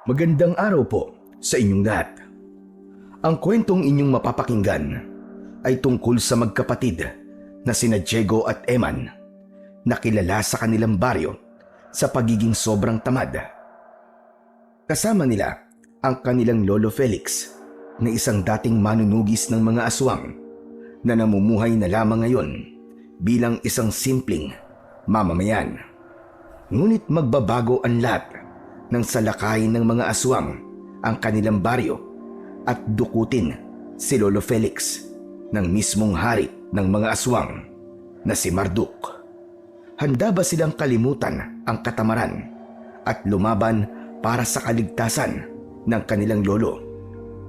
Magandang araw po sa inyong lahat. Ang kwentong inyong mapapakinggan ay tungkol sa magkapatid na sina Diego at Eman na kilala sa kanilang baryo sa pagiging sobrang tamad. Kasama nila ang kanilang lolo Felix na isang dating manunugis ng mga aswang na namumuhay na lamang ngayon bilang isang simpleng mamamayan. Ngunit magbabago ang lahat nang salakayin ng mga aswang ang kanilang baryo at dukutin si Lolo Felix ng mismong hari ng mga aswang na si Marduk. Handa ba silang kalimutan ang katamaran at lumaban para sa kaligtasan ng kanilang lolo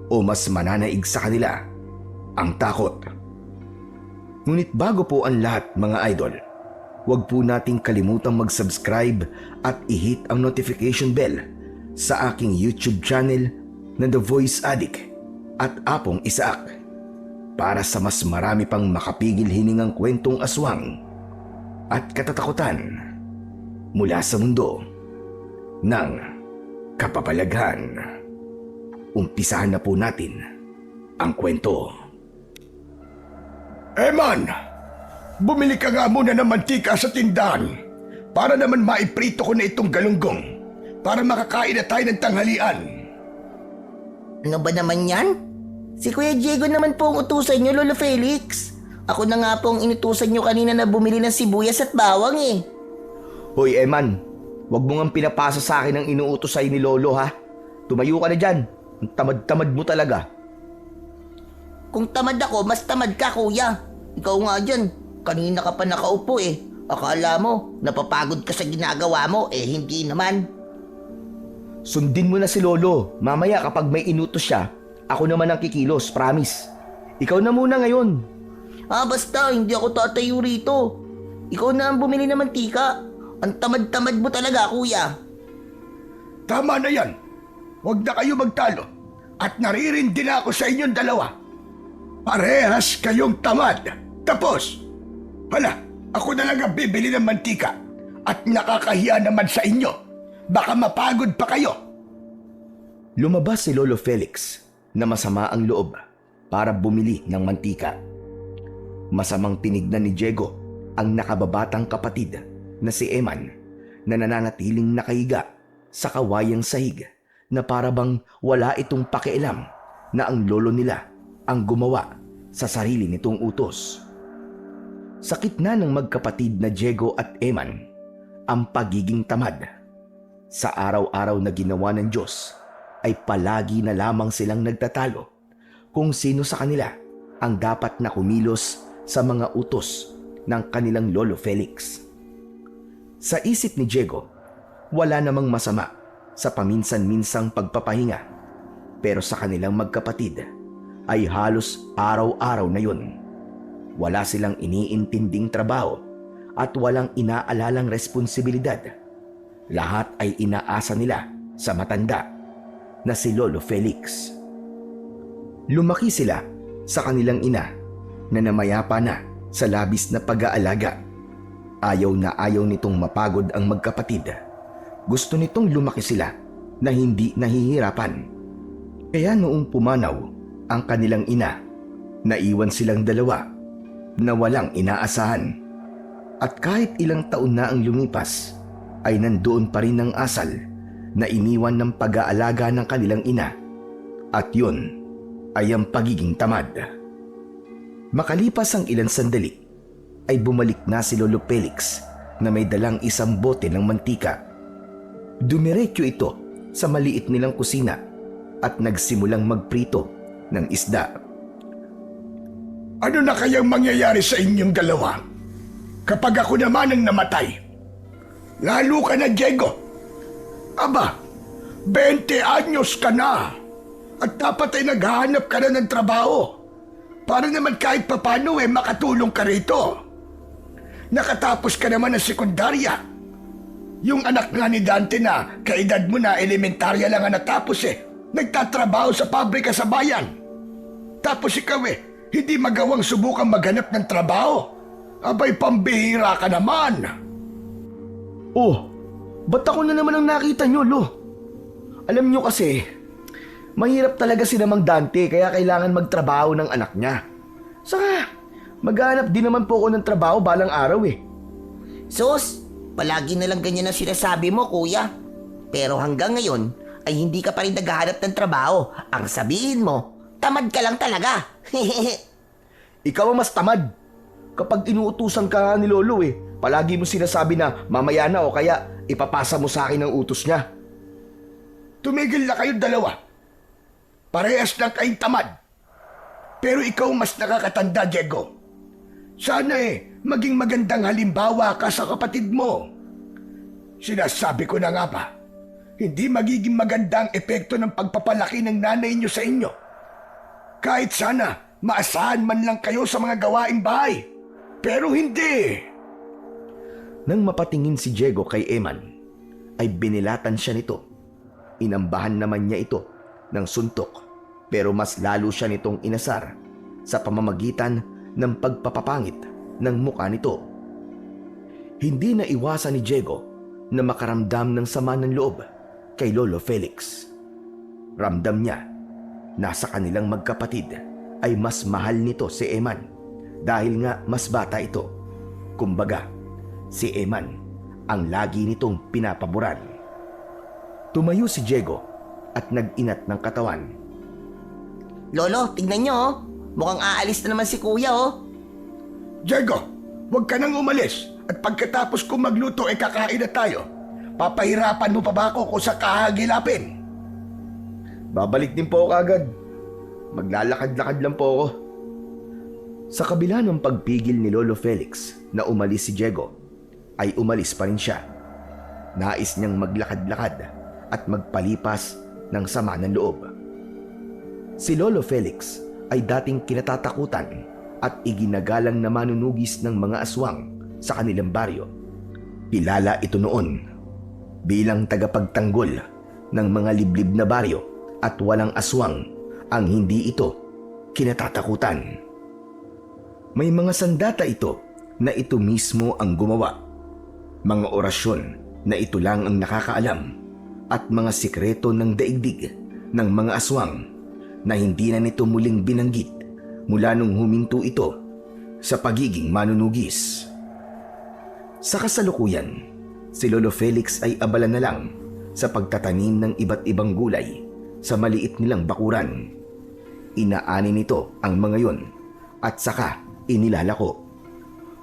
o mas mananaig sa kanila ang takot? Ngunit bago po ang lahat mga idol, huwag po nating kalimutang mag-subscribe at i-hit ang notification bell sa aking YouTube channel na The Voice Addict at Apong Isaak para sa mas marami pang makapigil hiningang kwentong aswang at katatakutan mula sa mundo ng kapapalaghan. Umpisahan na po natin ang kwento. Eman, bumili ka nga muna ng mantika sa tindahan para naman maiprito ko na itong galunggong para makakain na tayo ng tanghalian. Ano ba naman yan? Si Kuya Diego naman po ang utusan nyo, Lolo Felix. Ako na nga po ang inutusan nyo kanina na bumili ng sibuyas at bawang eh. Hoy Eman, huwag mo nga pinapasa sa akin ang inuutos sa'yo ni Lolo ha. Tumayo ka na dyan. Ang tamad-tamad mo talaga. Kung tamad ako, mas tamad ka, Kuya. Ikaw nga dyan, kanina ka pa nakaupo eh. Akala mo, napapagod ka sa ginagawa mo eh, hindi naman. Sundin mo na si Lolo. Mamaya kapag may inutos siya, ako naman ang kikilos, promise. Ikaw na muna ngayon. Basta, hindi ako tatayo rito. Ikaw na ang bumili ng mantika. Ang tamad-tamad mo talaga, Kuya. Tama na yan. Huwag na kayo magtalo. At naririndi na ako sa inyong dalawa. Parehas kayong tamad. Tapos, hala, ako na lang ang bibili ng mantika. At nakakahiya naman sa inyo. Baka mapagod pa kayo. Lumabas si Lolo Felix na masama ang loob para bumili ng mantika. Masamang tinignan ni Diego ang nakababatang kapatid na si Eman na nananatiling nakahiga sa kawayang sahig na parabang wala itong pakialam na ang lolo nila ang gumawa sa sarili nitong utos. Sakit na ng magkapatid na Diego at Eman ang pagiging tamad. Sa araw-araw na ginawa ng Diyos ay palagi na lamang silang nagtatalo kung sino sa kanila ang dapat na kumilos sa mga utos ng kanilang lolo Felix. Sa isip ni Diego, wala namang masama sa paminsan-minsang pagpapahinga, pero sa kanilang magkapatid ay halos araw-araw na yun. Wala silang iniintinding trabaho at walang inaalalang responsibilidad. Lahat ay inaasa nila sa matanda na si Lolo Felix. Lumaki sila sa kanilang ina na namayapa na sa labis na pag-aalaga. Ayaw na ayaw nitong mapagod ang magkapatid. Gusto nitong lumaki sila na hindi nahihirapan. Kaya noong pumanaw ang kanilang ina, naiwan silang dalawa na walang inaasahan. At kahit ilang taon na ang lumipas, ay nandoon pa rin ang asal na iniwan ng pag-aalaga ng kanilang ina. At yun ay ang pagiging tamad. Makalipas ang ilang sandali, ay bumalik na si Lolo Felix na may dalang isang bote ng mantika. Dumiretso ito sa maliit nilang kusina at nagsimulang magprito ng isda. Ano na kayang mangyayari sa inyong dalawa kapag ako naman ang namatay? Lalo ka na, Diego. Aba, 20 anyos ka na at dapat ay naghahanap ka na ng trabaho para naman kahit papano makatulong ka rito. Nakatapos ka naman ng sekundarya. Yung anak nga ni Dante na kaedad mo na elementarya lang ang natapos nagtatrabaho sa pabrika sa bayan. Tapos ikaw hindi magawang subukang maghanap ng trabaho. Abay, pambihira ka naman. Oh, ba't ako na naman ang nakita nyo, Lo? Alam nyo kasi, mahirap talaga si Namang Dante kaya kailangan magtrabaho ng anak niya. Saka, maghanap din naman po ako ng trabaho balang araw eh. Sus, palagi na lang ganyan ang sinasabi mo, kuya. Pero hanggang ngayon ay hindi ka pa rin naghahanap ng trabaho. Ang sabihin mo, tamad ka lang talaga. Ikaw ang mas tamad. Kapag inuutusan ka ni Lolo eh, palagi mo sinasabi na mamaya na o kaya ipapasa mo sa akin ang utos niya. Tumigil na kayong dalawa. Parehas lang kayong tamad. Pero ikaw mas nakakatanda, Diego. Sana maging magandang halimbawa ka sa kapatid mo. Sinasabi ko na nga ba, hindi magiging magandang epekto ng pagpapalaki ng nanay niyo sa inyo. Kahit sana, maasahan man lang kayo sa mga gawaing bahay. Pero hindi. Nang mapatingin si Diego kay Eman, ay binilatan siya nito. Inambahan naman niya ito ng suntok, pero mas lalo siya nitong inasar sa pamamagitan ng pagpapapangit ng mukha nito. Hindi na iwasan ni Diego na makaramdam ng sama ng loob kay Lolo Felix. Ramdam niya na sa kanilang magkapatid ay mas mahal nito si Eman dahil nga mas bata ito. Kumbaga, si Eman ang lagi nitong pinapaboran. Tumayo si Diego at nag-inat ng katawan. Lolo, tignan nyo oh. Mukhang aalis na naman si kuya oh. Diego, huwag ka nang umalis. At pagkatapos kong magluto kakain na tayo. Papahirapan mo pa ba ako kung sa kahagilapin? Babalik din po ako agad. Maglalakad-lakad lang po ako. Sa kabila ng pagpigil ni Lolo Felix na umalis si Diego, ay umalis pa rin siya. Nais niyang maglakad-lakad at magpalipas ng sama ng loob. Si Lolo Felix ay dating kinatatakutan at iginagalang na manunugis ng mga aswang sa kanilang baryo. Kilala ito noon bilang tagapagtanggol ng mga liblib na baryo at walang aswang ang hindi ito kinatatakutan. May mga sandata ito na ito mismo ang gumawa. Mga orasyon na ito lang ang nakakaalam at mga sikreto ng daigdig ng mga aswang na hindi na nito muling binanggit mula nung huminto ito sa pagiging manunugis. Sa kasalukuyan, si Lolo Felix ay abala na lang sa pagtatanim ng iba't ibang gulay sa maliit nilang bakuran. Inaani nito ang mga yon at saka inilalako.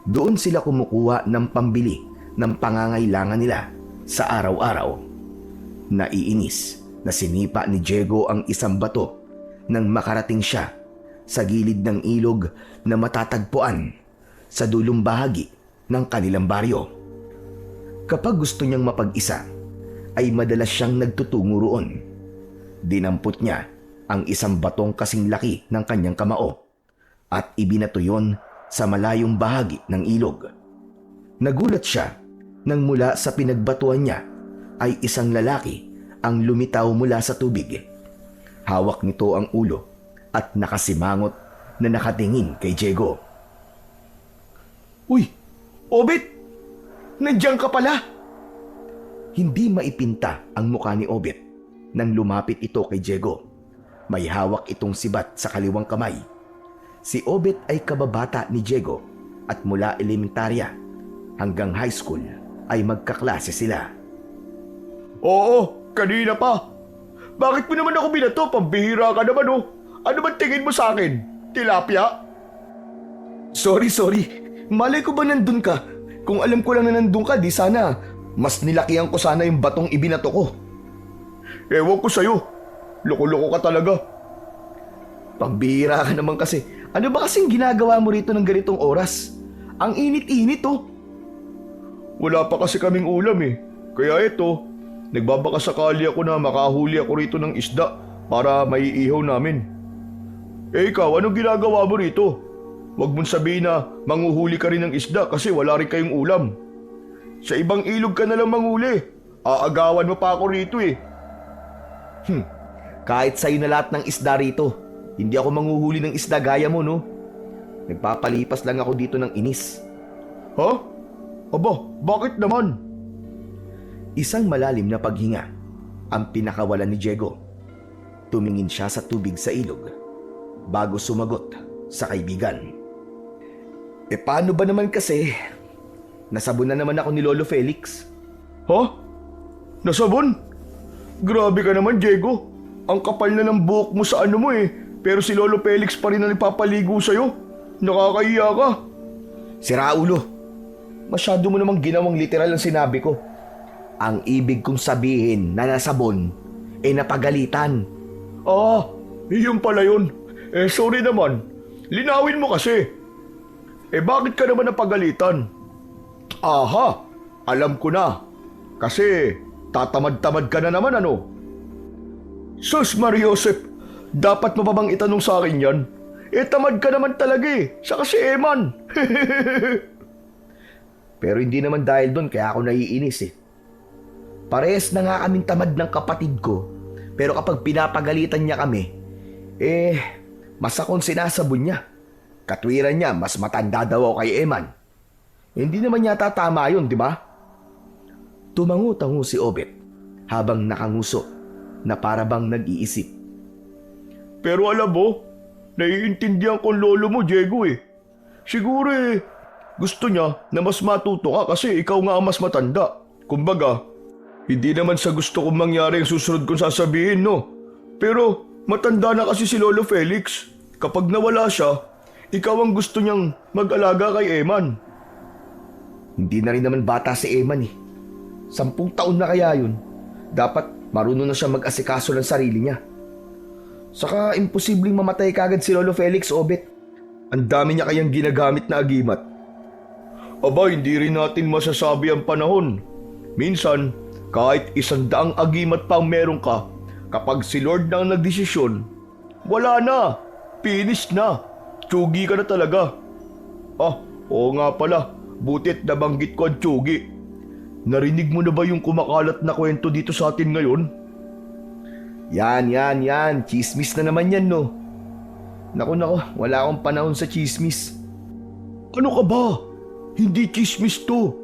Doon sila kumukuha ng pambili ng pangangailangan nila sa araw-araw. Naiinis na sinipa ni Diego ang isang bato nang makarating siya sa gilid ng ilog na matatagpuan sa dulong bahagi ng kanilang baryo. Kapag gusto niyang mapag-isa, ay madalas siyang nagtutungo roon. Dinampot niya ang isang batong kasing laki ng kanyang kamao at ibinato yon sa malayong bahagi ng ilog. Nagulat siya nang mula sa pinagbatuan niya ay isang lalaki ang lumitaw mula sa tubig. Hawak nito ang ulo at nakasimangot na nakatingin kay Diego. Uy, Obet! Nandiyan ka pala! Hindi maipinta ang mukha ni Obet nang lumapit ito kay Diego. May hawak itong sibat sa kaliwang kamay. Si Obet ay kababata ni Diego at mula elementarya hanggang high school ay magkaklase sila. Oo, kanina pa. Bakit mo naman ako binato? Pambihira ka naman oh. Ano ba tingin mo sa akin? Tilapia? Sorry. Malay ko ba nandun ka? Kung alam ko lang na nandun ka, di sana mas nilakihan ko sana yung batong ibinato ko. Ewan ko sa'yo. Loko-loko ka talaga. Pambihira ka naman kasi. Ano ba kasing ginagawa mo rito ng ganitong oras? Ang init-init oh. Wala pa kasi kaming ulam eh. Kaya ito, nagbabakasakali ako na makahuli ako rito ng isda para maiihaw namin. Ikaw, anong ginagawa mo rito? Huwag mong sabihin na manguhuli ka rin ng isda kasi wala rin kayong ulam. Sa ibang ilog ka na lang manghuli. Aagawan mo pa ako rito eh. Kahit sa'yo na lahat ng isda rito, hindi ako manguhuli ng isda gaya mo, no? Nagpapalipas lang ako dito ng inis. Ha? Aba, bakit naman? Isang malalim na paghinga ang pinakawalan ni Diego. Tumingin siya sa tubig sa ilog bago sumagot sa kaibigan. Paano ba naman kasi? Nasabon na naman ako ni Lolo Felix. Ha? Nasabon? Grabe ka naman, Diego. Ang kapal na ng buhok mo sa ano mo eh. Pero si Lolo Felix pa rin ang ipapaligo sa'yo. Nakakahiya ka. Sira ulo. Masyado mo namang ginawang literal ang sinabi ko. Ang ibig kong sabihin na nasabon napagalitan. Ah, iyon pala yun. Sorry naman. Linawin mo kasi. Bakit ka naman napagalitan? Aha, alam ko na. Kasi tatamad-tamad ka na naman ano. Sus Mariosep, dapat mo pa bang itanong sa akin yan? Tamad ka naman talaga Saka si Eman. Pero hindi naman dahil doon kaya ako naiinis Parehas na nga kaming tamad ng kapatid ko. Pero kapag pinapagalitan niya kami, mas akong sinasabon niya. Katwiran niya, mas matanda daw ako kay Eman. Hindi naman yata tama yun, di ba? Tumango-tango si Obet habang nakanguso na para bang nag-iisip. Pero alam mo, naiintindihan ko ang lolo mo, Diego Siguro gusto niya na mas matuto ka kasi ikaw nga ang mas matanda. Kumbaga, hindi naman sa gusto kong mangyari ang susunod kong sasabihin, no? Pero matanda na kasi si Lolo Felix. Kapag nawala siya, ikaw ang gusto niyang mag-alaga kay Eman. Hindi na rin naman bata si Eman 10 taon na kaya yun. Dapat marunong na siya mag-asikaso ng sarili niya. Saka imposibleng mamatay kagad si Lolo Felix, Obet. Ang dami niya kayang ginagamit na agimat. Aba, hindi rin natin masasabi ang panahon. Minsan, kahit 100 agimat pa ang meron ka, kapag si Lord na ang nagdesisyon, wala na, finish na, tsugi ka na talaga. Oo nga pala, butit nabanggit ko ang tsugi. Narinig mo na ba yung kumakalat na kwento dito sa atin ngayon? Yan, chismis na naman yan, no? Naku, wala akong panahon sa chismis. Ano ka ba? Hindi chismis to.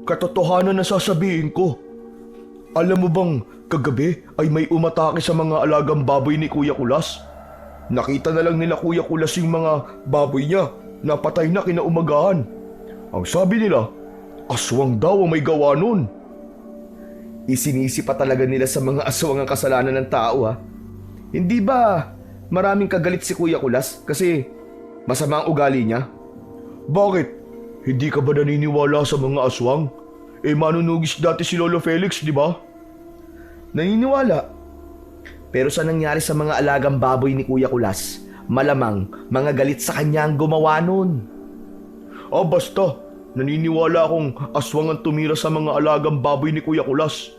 Katotohanan na sasabihin ko. Alam mo bang kagabi ay may umatake sa mga alagang baboy ni Kuya Kulas? Nakita na lang nila Kuya Kulas yung mga baboy niya na patay na kinaumagahan. Ang sabi nila, aswang daw ang may gawa nun. Isinisi pa talaga nila sa mga aswang ang kasalanan ng tao Hindi ba maraming kagalit si Kuya Kulas kasi masama ang ugali niya? Bakit? Hindi ka ba naniniwala sa mga aswang? Manunugis dati si Lolo Felix, di ba? Naniniwala. Pero sa nangyari sa mga alagang baboy ni Kuya Kulas, malamang mga galit sa kanya ang gumawa nun. Basta. Naniniwala akong aswang ang tumira sa mga alagang baboy ni Kuya Kulas.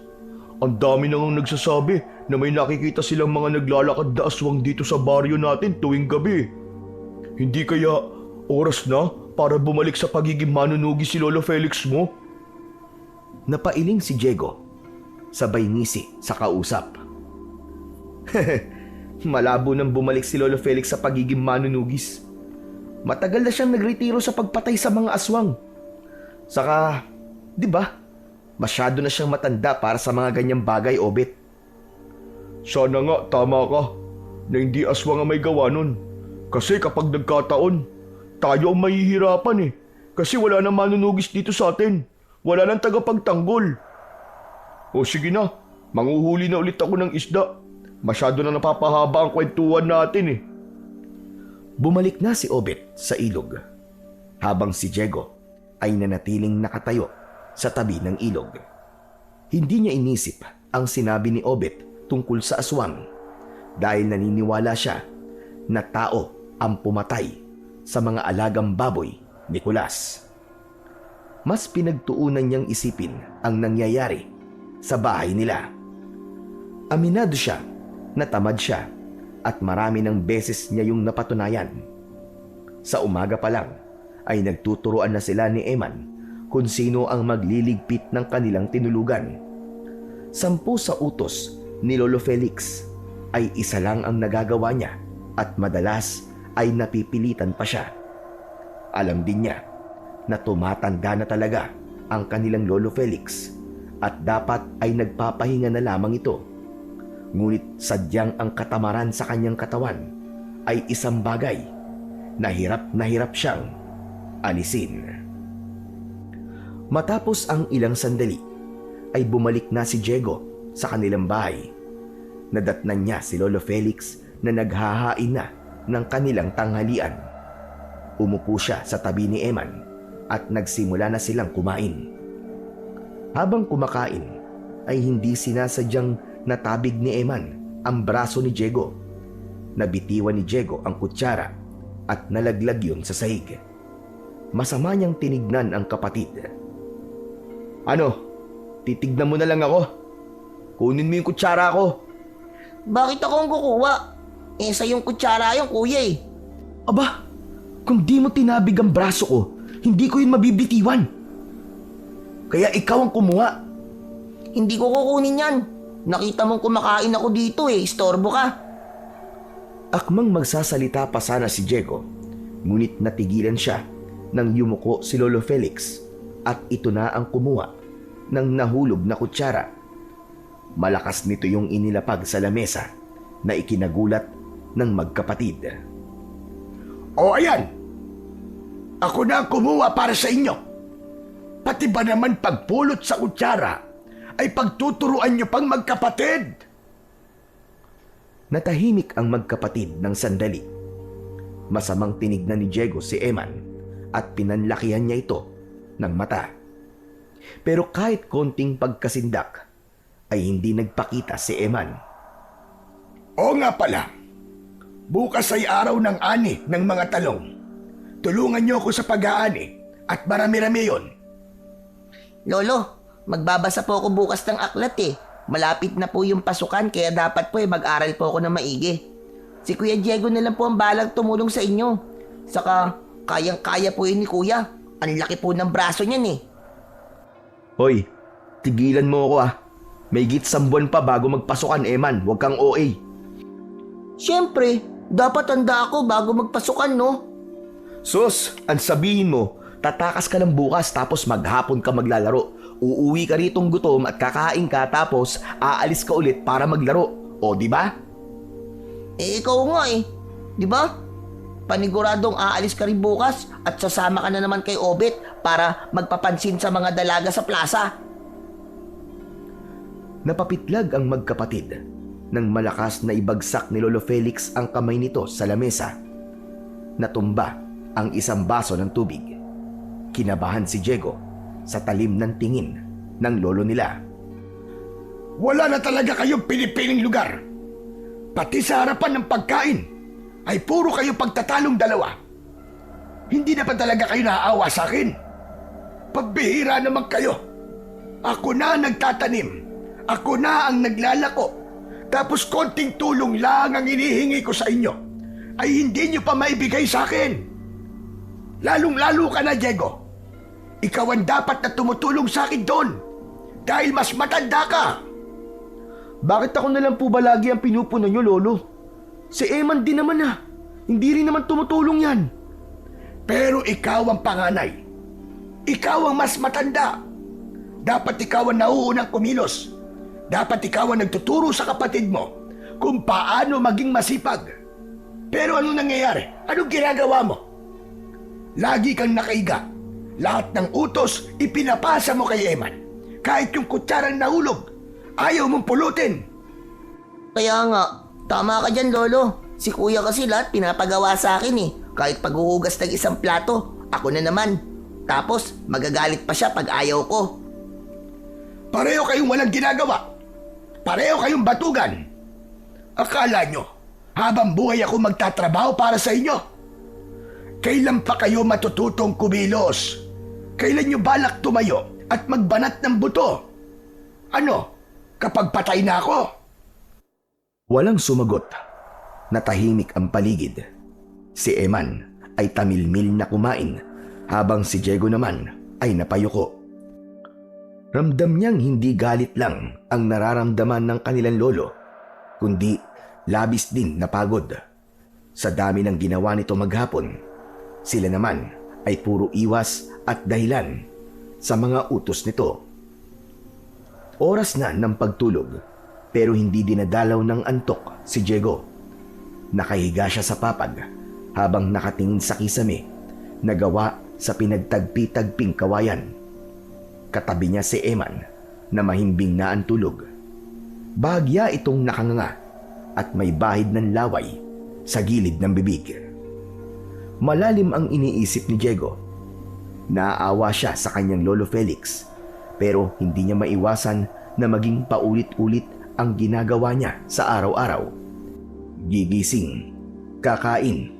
Ang dami nang nagsasabi na may nakikita silang mga naglalakad na aswang dito sa baryo natin tuwing gabi. Hindi kaya oras na para bumalik sa pagiging manunugi si Lolo Felix mo? Napailing si Diego, sabay ngisi sa kausap. Malabo nang bumalik si Lolo Felix sa pagiging manunugis. Matagal na siyang nagretiro sa pagpatay sa mga aswang. Saka, di ba, masyado na siyang matanda para sa mga ganyang bagay, Obet. Sana nga tama ka na hindi aswang ang may gawa nun. Kasi kapag nagkataon, tayo ang mahihirapan Kasi wala nang manunugis dito sa atin. Wala nang tagapagtanggol. O sige na, manguhuli na ulit ako ng isda. Masyado na napapahaba ang kwentuhan natin Bumalik na si Obet sa ilog, habang si Diego ay nanatiling nakatayo sa tabi ng ilog. Hindi niya inisip ang sinabi ni Obet tungkol sa aswang dahil naniniwala siya na tao ang pumatay sa mga alagang baboy ni Kulas. Mas pinagtuunan niyang isipin ang nangyayari sa bahay nila. Aminado siya na tamad siya at marami ng beses niya yung napatunayan. Sa umaga pa lang ay nagtuturoan na sila ni Eman kung sino ang magliligpit ng kanilang tinulugan. 10 sa utos ni Lolo Felix ay isa lang ang nagagawa niya at madalas ay napipilitan pa siya. Alam din niya na tumatanda na talaga ang kanilang Lolo Felix at dapat ay nagpapahinga na lamang ito Ngunit sadyang ang katamaran sa kanyang katawan ay isang bagay na hirap siyang alisin. Matapos ang ilang sandali, ay bumalik na si Diego sa kanilang bahay. Nadatnan niya si Lolo Felix na naghahain na ng kanilang tanghalian. Umupo siya sa tabi ni Eman at nagsimula na silang kumain. Habang kumakain, ay hindi sinasadyang natabig ni Eman ang braso ni Diego. Nabitiwan ni Diego ang kutsara at nalaglag yun sa sahig. Masama niyang tinignan ang kapatid. Ano? Titignan mo na lang ako? Kunin mo yung kutsara ko. Bakit ako ang kukuha? Sa yung kutsara yung kuya eh. Aba, kung di mo tinabig ang braso ko, hindi ko yun mabibitiwan. Kaya ikaw ang kumuha. Hindi ko kukunin yan. Nakita mong kumakain ako dito istorbo ka. Akmang magsasalita pa sana si Diego, ngunit natigilan siya nang yumuko si Lolo Felix at ito na ang kumuha ng nahulog na kutsara. Malakas nito yung inilapag sa lamesa na ikinagulat ng magkapatid. O ayan, ako na ang kumuha para sa inyo. Pati ba naman pagpulot sa kutsara ay pagtuturuan nyo pang magkapatid? Natahimik ang magkapatid ng sandali. Masamang tinignan ni Diego si Eman at pinanlakihan niya ito ng mata. Pero kahit konting pagkasindak ay hindi nagpakita si Eman. O nga pala, bukas ay araw ng ani ng mga talong. Tulungan niyo ako sa pag-aani at marami-rami yon. Lolo, magbabasa po ako bukas ng aklat Malapit na po yung pasukan kaya dapat po mag-aral po ako na maigi. Si Kuya Diego na lang po ang balang tumulong sa inyo. Saka kayang-kaya po yun ni Kuya. Ang laki po ng braso niyan Hoy, tigilan mo ako May gitsang buwan pa bago magpasukan, Eman. Huwag kang OA. Siyempre, dapat handa ako bago magpasukan, no? Sus, ang sabihin mo, tatakas ka lang bukas tapos maghapon ka maglalaro. Uuwi ka ritong gutom at kakain ka tapos aalis ka ulit para maglaro. O, di ba? Ikaw nga Di ba? Paniguradong aalis ka rin bukas at sasama ka na naman kay Obet para magpapansin sa mga dalaga sa plaza. Napapitlag ang magkapatid nang malakas na ibagsak ni Lolo Felix ang kamay nito sa lamesa. Natumba ang isang baso ng tubig. Kinabahan si Diego sa talim ng tingin ng lolo nila. Wala na talaga kayong pinipiling lugar. Pati sa harapan ng pagkain ay puro kayo pagtatalong dalawa. Hindi na pa talaga kayo naaawa sa akin. Pagbihira naman kayo. Ako na nagtatanim. Ako na ang naglalako. Tapos konting tulong lang ang inihingi ko sa inyo. Ay hindi nyo pa maibigay sa akin. Lalong-lalo ka na, Diego. Ikaw ang dapat na tumutulong sa akin doon. Dahil mas matanda ka. Bakit ako na lang po ba lagi ang pinupuno nyo, Lolo? Si Eman din naman Hindi rin naman tumutulong yan. Pero ikaw ang panganay. Ikaw ang mas matanda. Dapat ikaw ang nauunang kumilos. Dapat ikaw ang nagtuturo sa kapatid mo kung paano maging masipag. Pero ano nangyayari? Anong ginagawa mo? Lagi kang nakaiga. Lahat ng utos ipinapasa mo kay Eman. Kahit yung kutsarang nahulog, ayaw mong pulutin. Kaya nga, tama ka dyan, Lolo. Si Kuya kasi lahat pinapagawa sa akin Kahit paghuhugas ng isang plato, ako na naman. Tapos, magagalit pa siya pag ayaw ko. Pareho kayong walang ginagawa. Pareho kayong batugan. Akala nyo, habang buhay ako magtatrabaho para sa inyo? Kailan pa kayo matututong kumilos? Kailan nyo balak tumayo at magbanat ng buto? Ano, kapag patay na ako? Walang sumagot. Natahimik ang paligid. Si Eman ay tamilmil na kumain habang si Diego naman ay napayuko. Ramdam niyang hindi galit lang ang nararamdaman ng kanilang lolo, kundi labis din na pagod. Sa dami ng ginawa nito maghapon, sila naman ay puro iwas at dahilan sa mga utos nito. Oras na ng pagtulog, Pero hindi dinadalaw ng antok si Diego. Nakahiga siya sa papag habang nakatingin sa kisame na gawa sa pinagtagpi-tagping kawayan. Katabi niya si Eman na mahimbing na ang tulog. Bahagya itong nakanganga at may bahid ng laway sa gilid ng bibig. Malalim ang iniisip ni Diego. Naaawa siya sa kanyang lolo Felix, pero hindi niya maiwasan na maging paulit-ulit ang ginagawa niya sa araw-araw. Gigising, kakain,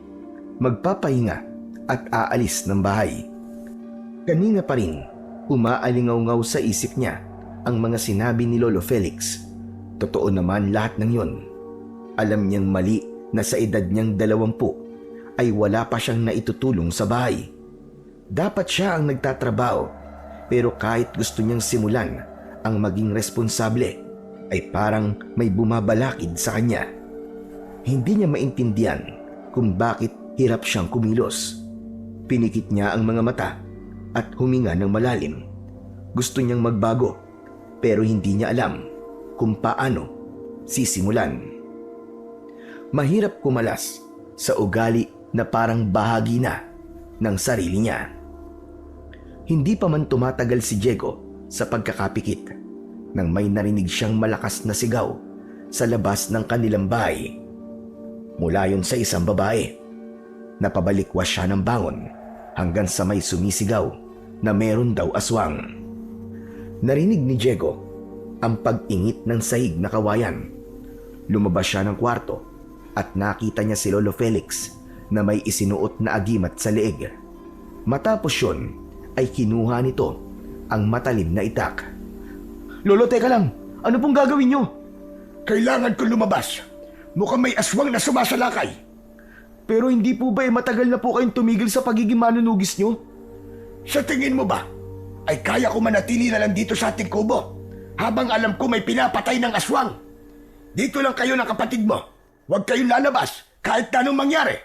magpapahinga at aalis ng bahay. Kanina pa rin, umaalingaw-ngaw sa isip niya ang mga sinabi ni Lolo Felix. Totoo naman lahat ng yon. Alam niyang mali na sa edad niyang 20 ay wala pa siyang naitutulong sa bahay. Dapat siya ang nagtatrabaho, pero kahit gusto niyang simulan ang maging responsable, ay parang may bumabalakid sa kanya. Hindi niya maintindihan kung bakit hirap siyang kumilos. Pinikit niya ang mga mata at huminga ng malalim. Gusto niyang magbago, pero hindi niya alam kung paano sisimulan. Mahirap kumalas sa ugali na parang bahagi na ng sarili niya. Hindi pa man tumatagal si Diego sa pagkakapikit nang may narinig siyang malakas na sigaw sa labas ng kanilang bahay. Mula yon sa isang babae. Napabalikwas siya ng bangon hanggang sa may sumisigaw na meron daw aswang. Narinig ni Diego ang pag-ingit ng sahig na kawayan. Lumabas siya ng kwarto at nakita niya si Lolo Felix na may isinuot na agimat sa leeg. Matapos yun ay kinuha nito ang matalim na itak. Lolo, teka lang. Ano pong gagawin niyo? Kailangan ko lumabas. Mukhang may aswang na sumasalakay. Pero hindi po ba matagal na po kayong tumigil sa pagiging manunugis niyo? Sa tingin mo ba, ay kaya ko manatili na lang dito sa ating kubo habang alam ko may pinapatay ng aswang? Dito lang kayo ng kapatid mo. Huwag kayong lalabas kahit na anong mangyari.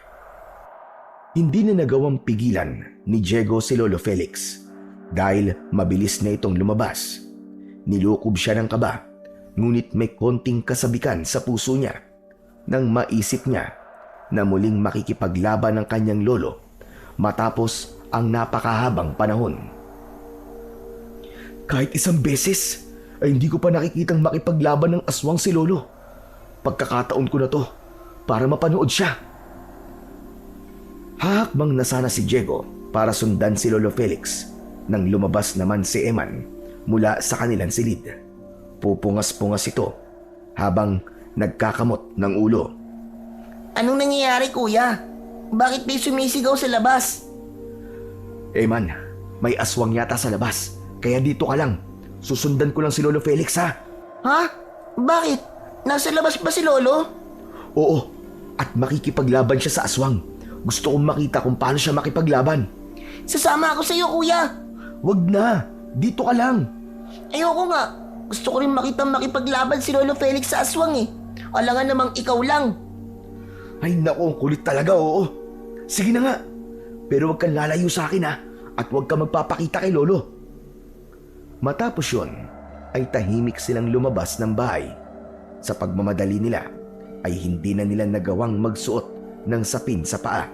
Hindi na nagawang pigilan ni Diego si Lolo Felix dahil mabilis na itong lumabas. Nilukob siya ng kaba, ngunit may konting kasabikan sa puso niya nang maisip niya na muling makikipaglaban ng kanyang lolo matapos ang napakahabang panahon. Kahit isang beses ay hindi ko pa nakikitang makipaglaban ng aswang si lolo. Pagkakataon ko na to para mapanood siya. Hahakbang na sana si Diego para sundan si Lolo Felix nang lumabas naman si Eman mula sa kanilang silid. Pupungas-pungas ito habang nagkakamot ng ulo. Anong nangyayari, kuya? Bakit may sumisigaw sa labas? Eman, may aswang yata sa labas. Kaya dito ka lang. Susundan ko lang si Lolo Felix, ha? Ha? Bakit? Nasa labas ba si Lolo? Oo, at makikipaglaban siya sa aswang. Gusto kong makita kung paano siya makipaglaban. Sasama ako sa iyo, kuya. Wag na, dito ka lang. Ayoko nga. Gusto ko rin makipaglaban si Lolo Felix sa aswang eh. Alangan namang ikaw lang. Ay naku, kulit talaga, oo. Sige na nga, pero wag kang lalayo sa akin, ha? At wag kang magpapakita kay Lolo. Matapos yun, ay tahimik silang lumabas ng bahay. Sa pagmamadali nila, ay hindi na nila nagawang magsuot ng sapin sa paa.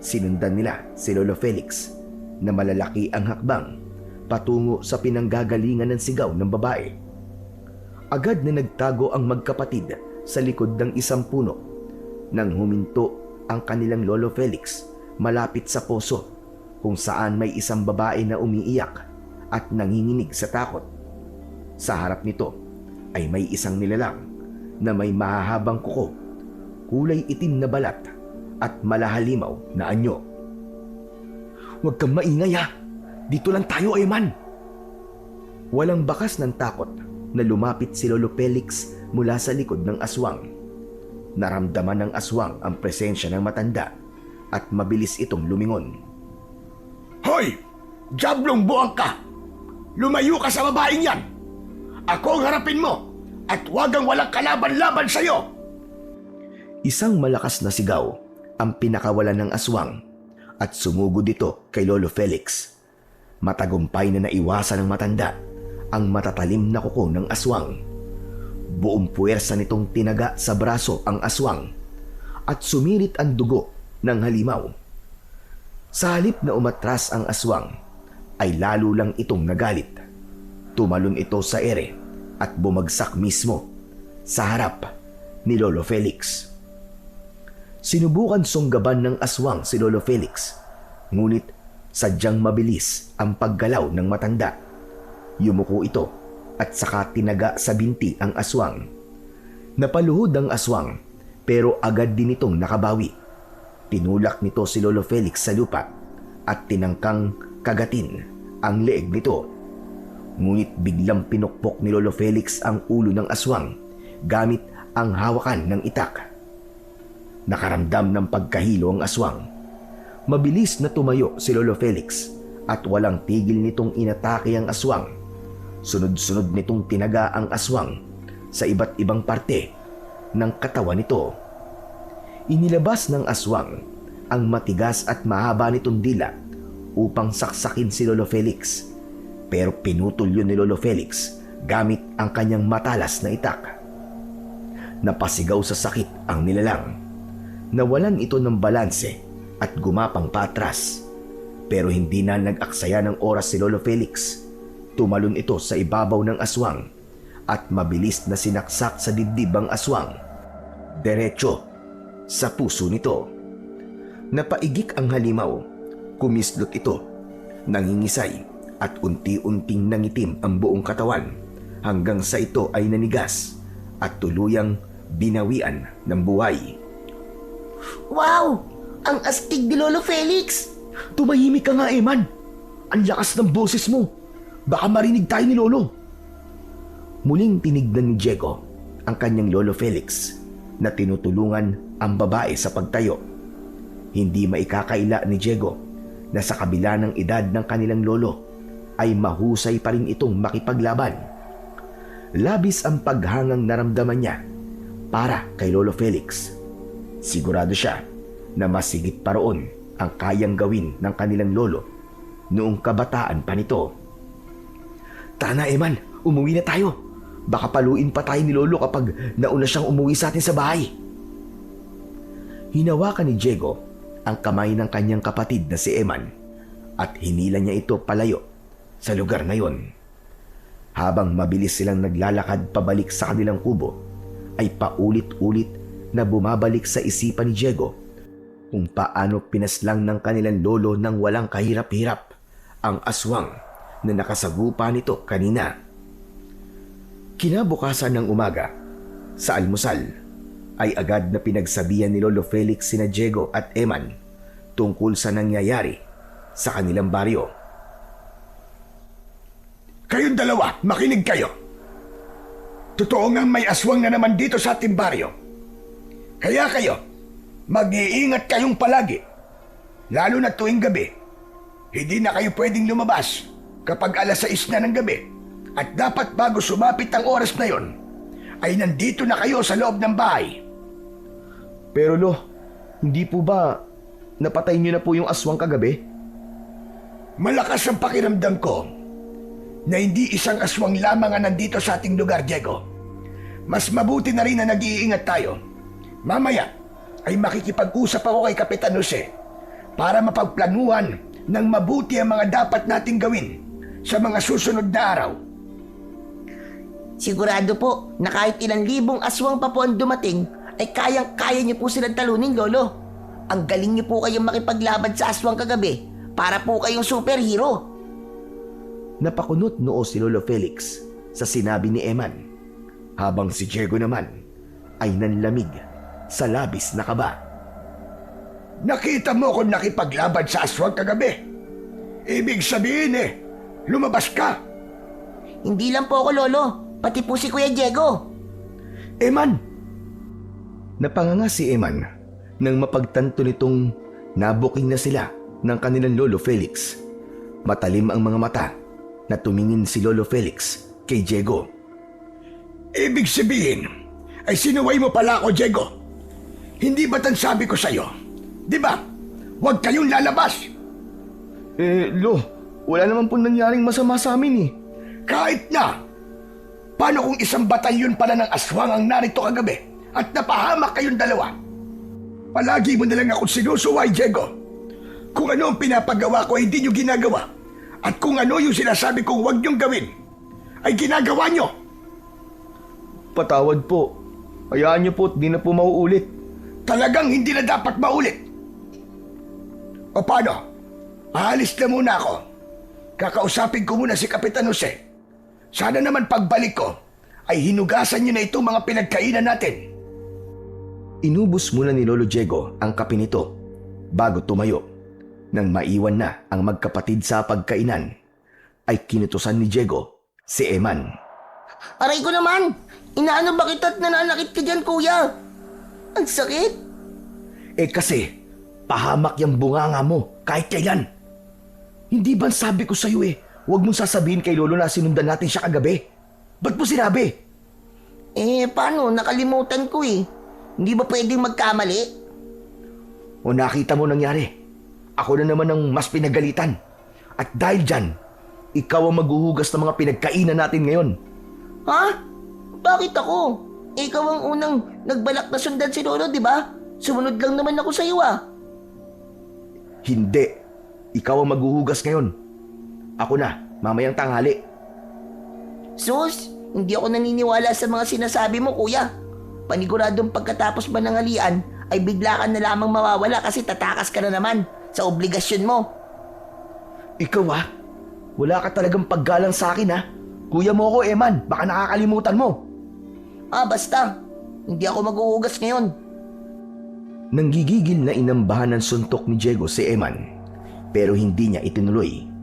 Sinundan nila si Lolo Felix na malalaki ang hakbang patungo sa pinanggagalingan ng sigaw ng babae. Agad na nagtago ang magkapatid sa likod ng isang puno nang huminto ang kanilang Lolo Felix malapit sa poso kung saan may isang babae na umiiyak at nanginginig sa takot. Sa harap nito ay may isang nilalang na may mahahabang kuko, kulay itim na balat at malahalimaw na anyo. Huwag kang maingay, ha! Dito lang tayo, Eman! Walang bakas ng takot na lumapit si Lolo Felix mula sa likod ng aswang. Naramdaman ng aswang ang presensya ng matanda at mabilis itong lumingon. Hoy! Diablong buwang ka! Lumayo ka sa babaeng yan! Ako ang harapin mo at huwag ang walang kalaban-laban sa'yo! Isang malakas na sigaw ang pinakawalan ng aswang at sumugod ito kay Lolo Felix. Matagumpay na naiwasan ng matanda ang matatalim na kuko ng aswang. Buong puwersa nitong tinaga sa braso ang aswang at sumirit ang dugo ng halimaw. Sa halip na umatras ang aswang, ay lalo lang itong nagalit. Tumalon ito sa ere at bumagsak mismo sa harap ni Lolo Felix. Sinubukan sunggaban ng aswang si Lolo Felix, ngunit sadyang mabilis ang paggalaw ng matanda. Yumuko ito at saka tinaga sa binti ang aswang. Napaluhod ang aswang pero agad din itong nakabawi. Tinulak nito si Lolo Felix sa lupa at tinangkang kagatin ang leeg nito. Ngunit biglang pinukpok ni Lolo Felix ang ulo ng aswang gamit ang hawakan ng itak. Nakaramdam ng pagkahilo ang aswang. Mabilis na tumayo si Lolo Felix at walang tigil nitong inatake ang aswang. Sunod-sunod nitong tinaga ang aswang sa iba't ibang parte ng katawan nito. Inilabas ng aswang ang matigas at mahaba nitong dila upang saksakin si Lolo Felix, pero pinutol yun ni Lolo Felix gamit ang kanyang matalas na itak. Napasigaw sa sakit ang nilalang. Nawalan ito ng balanse at gumapang patras, pero hindi na nag-aksaya ng oras si Lolo Felix. Tumalon ito sa ibabaw ng aswang at mabilis na sinaksak sa dibdib ang aswang, diretso sa puso nito. Napaigik ang halimaw, kumislot ito, nangingisay at unti-unting nangitim ang buong katawan hanggang sa ito ay nanigas at tuluyang binawian ng buhay. Wow! Ang astig ni Lolo Felix! Tumahimik ka nga, Eman. Ang lakas ng boses mo. Baka marinig tayo ni Lolo. Muling tinignan ni Diego ang kanyang Lolo Felix na tinutulungan ang babae sa pagtayo. Hindi maikakaila ni Diego na sa kabila ng edad ng kanilang lolo ay mahusay pa rin itong makipaglaban. Labis ang paghangang naramdaman niya para kay Lolo Felix. Sigurado siya na mas higit pa roon ang kayang gawin ng kanilang lolo noong kabataan pa nito. Tana, Eman, umuwi na tayo. Baka paluin pa tayo ni Lolo kapag nauna siyang umuwi sa atin sa bahay. Hinawakan ni Diego ang kamay ng kanyang kapatid na si Eman at hinila niya ito palayo sa lugar na yon. Habang mabilis silang naglalakad pabalik sa kanilang kubo, ay paulit-ulit na bumabalik sa isipan ni Diego kung paano pinaslang ng kanilang lolo ng walang kahirap-hirap ang aswang na nakasagupa nito kanina. Kinabukasan ng umaga, sa almusal, ay agad na pinagsabihan ni Lolo Felix sina Diego at Eman tungkol sa nangyayari sa kanilang baryo. Kayong dalawa, makinig kayo. Totoo ngang may aswang na naman dito sa ating baryo. Kaya kayo, mag-iingat kayong palagi. Lalo na tuwing gabi. Hindi na kayo pwedeng lumabas kapag 6:00 na ng gabi. At dapat bago sumapit ang oras na yon, ay nandito na kayo sa loob ng bahay. Pero Lo, hindi po ba napatay niyo na po yung aswang kagabi? Malakas ang pakiramdam ko na hindi isang aswang lamang ang nandito sa ating lugar, Diego. Mas mabuti na rin na nag-iingat tayo. Mamaya ay makikipag-usap ako kay Kapitan Jose para mapagplanuhan ng mabuti ang mga dapat nating gawin sa mga susunod na araw. Sigurado po na kahit ilang libong aswang pa po ang dumating, ay kayang-kaya niyo po silang talunin, Lolo. Ang galing niyo po kayong makipaglaban sa aswang kagabi para po kayong superhero. Napakunot noo si Lolo Felix sa sinabi ni Eman, habang si Diego naman ay nanlamig sa labis na kaba. Nakita mo kung nakipaglaban sa aswang kagabi. Ibig sabihin lumabas ka. Hindi lang po ako, Lolo. Pati po si Kuya Diego. Eman! Napanganga si Eman nang mapagtanto nitong nabuking na sila ng kanilang Lolo Felix. Matalim ang mga mata na tumingin si Lolo Felix kay Diego. Ibig sabihin ay sinuway mo pala ako, Diego. Hindi ba't ang sabi ko sa'yo? Di ba? Huwag kayong lalabas. Lo, wala naman po nangyaring masama sa amin eh. Kahit na, Paano kung isang batalyon pala ng aswang ang narito kagabi at napahamak kayong dalawa? Palagi mo na lang ako sinusuway, Diego. Kung ano ang pinapagawa ko ay hindi nyo ginagawa. At kung ano yung sinasabi kong huwag nyong gawin, ay ginagawa nyo. Patawad po. Hayaan niyo po at di na po mauulit. Talagang hindi na dapat maulit. O paano? Aalis na muna ako. Kakausapin ko muna si Kapitan Jose. Sana naman pagbalik ko ay hinugasan niyo na itong mga pinagkainan natin. Inubos muna ni Lolo Diego ang kape nito bago tumayo. Nang maiwan na ang magkapatid sa pagkainan, ay kinutusan ni Diego si Eman. Aray ko naman! Inaano ba kita at nananakit ka dyan, kuya? Ang sakit! Kasi, pahamak yung bunganga mo kahit kailan. Hindi ba sabi ko sa'yo huwag mong sasabihin kay Lolo na sinundan natin siya kagabi? Ba't mo sinabi? Paano? Nakalimutan ko eh. Hindi ba pwedeng magkamali? O nakita mo nangyari? Ako na naman ang mas pinagalitan. At dahil dyan, ikaw ang maghuhugas ng mga pinagkainan natin ngayon. Ha? Bakit ako? Ikaw ang unang nagbalak na sundan si Lolo, di ba? Sumunod lang naman ako sa iyo Hindi. Ikaw ang maghuhugas ngayon. Ako na, mamayang tanghali. Sus, hindi ako naniniwala sa mga sinasabi mo, kuya. Paniguradong pagkatapos ba ng halian, ay bigla ka na lamang mawawala kasi tatakas ka na naman sa obligasyon mo. Ikaw wala ka talagang paggalang sa akin Kuya mo ako, Eman. Baka nakakalimutan mo. Basta. Hindi ako maghuhugas ngayon. Nanggigigil na inambahan ng suntok ni Diego si Eman. Pero hindi niya itinuloy.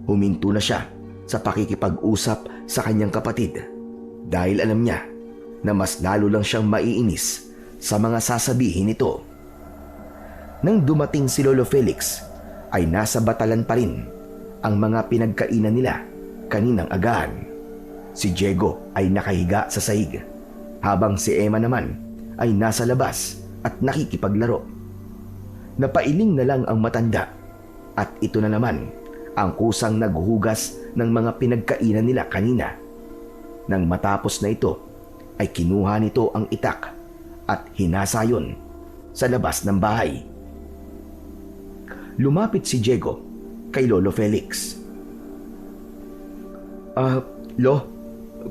Huminto na siya sa pakikipag-usap sa kanyang kapatid. Dahil alam niya na mas lalo lang siyang maiinis sa mga sasabihin nito. Nang dumating si Lolo Felix, ay nasa batalan pa rin ang mga pinagkainan nila kaninang agahan. Si Diego ay nakahiga sa sahig, habang si Emma naman ay nasa labas at nakikipaglaro. Napailing na lang ang matanda at ito na naman ang kusang naghuhugas ng mga pinagkainan nila kanina. Nang matapos na ito, ay kinuha nito ang itak at hinasayon sa labas ng bahay. Lumapit si Diego kay Lolo Felix. Lo,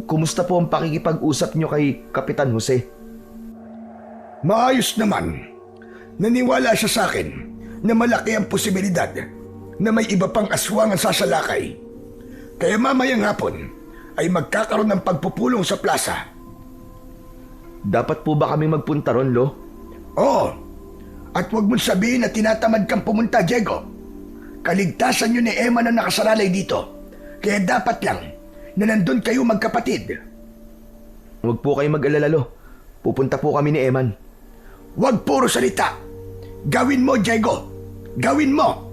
kumusta po ang pakikipag-usap niyo kay Kapitan Jose? Maayos naman. Naniwala siya sa akin na malaki ang posibilidad na may iba pang aswang ang sasalakay. Kaya mamayang hapon ay magkakaroon ng pagpupulong sa plaza. Dapat po ba kami magpunta ron, Lo? Oo. At huwag mong sabihin na tinatamad kang pumunta, Diego. Kaligtasan niyo ni Emma na nakasalalay dito. Kaya dapat lang na nandun kayo magkapatid. Huwag po kayo mag-alala, Lo. Pupunta po kami ni Eman. Huwag puro salita. Gawin mo, Diego. Gawin mo.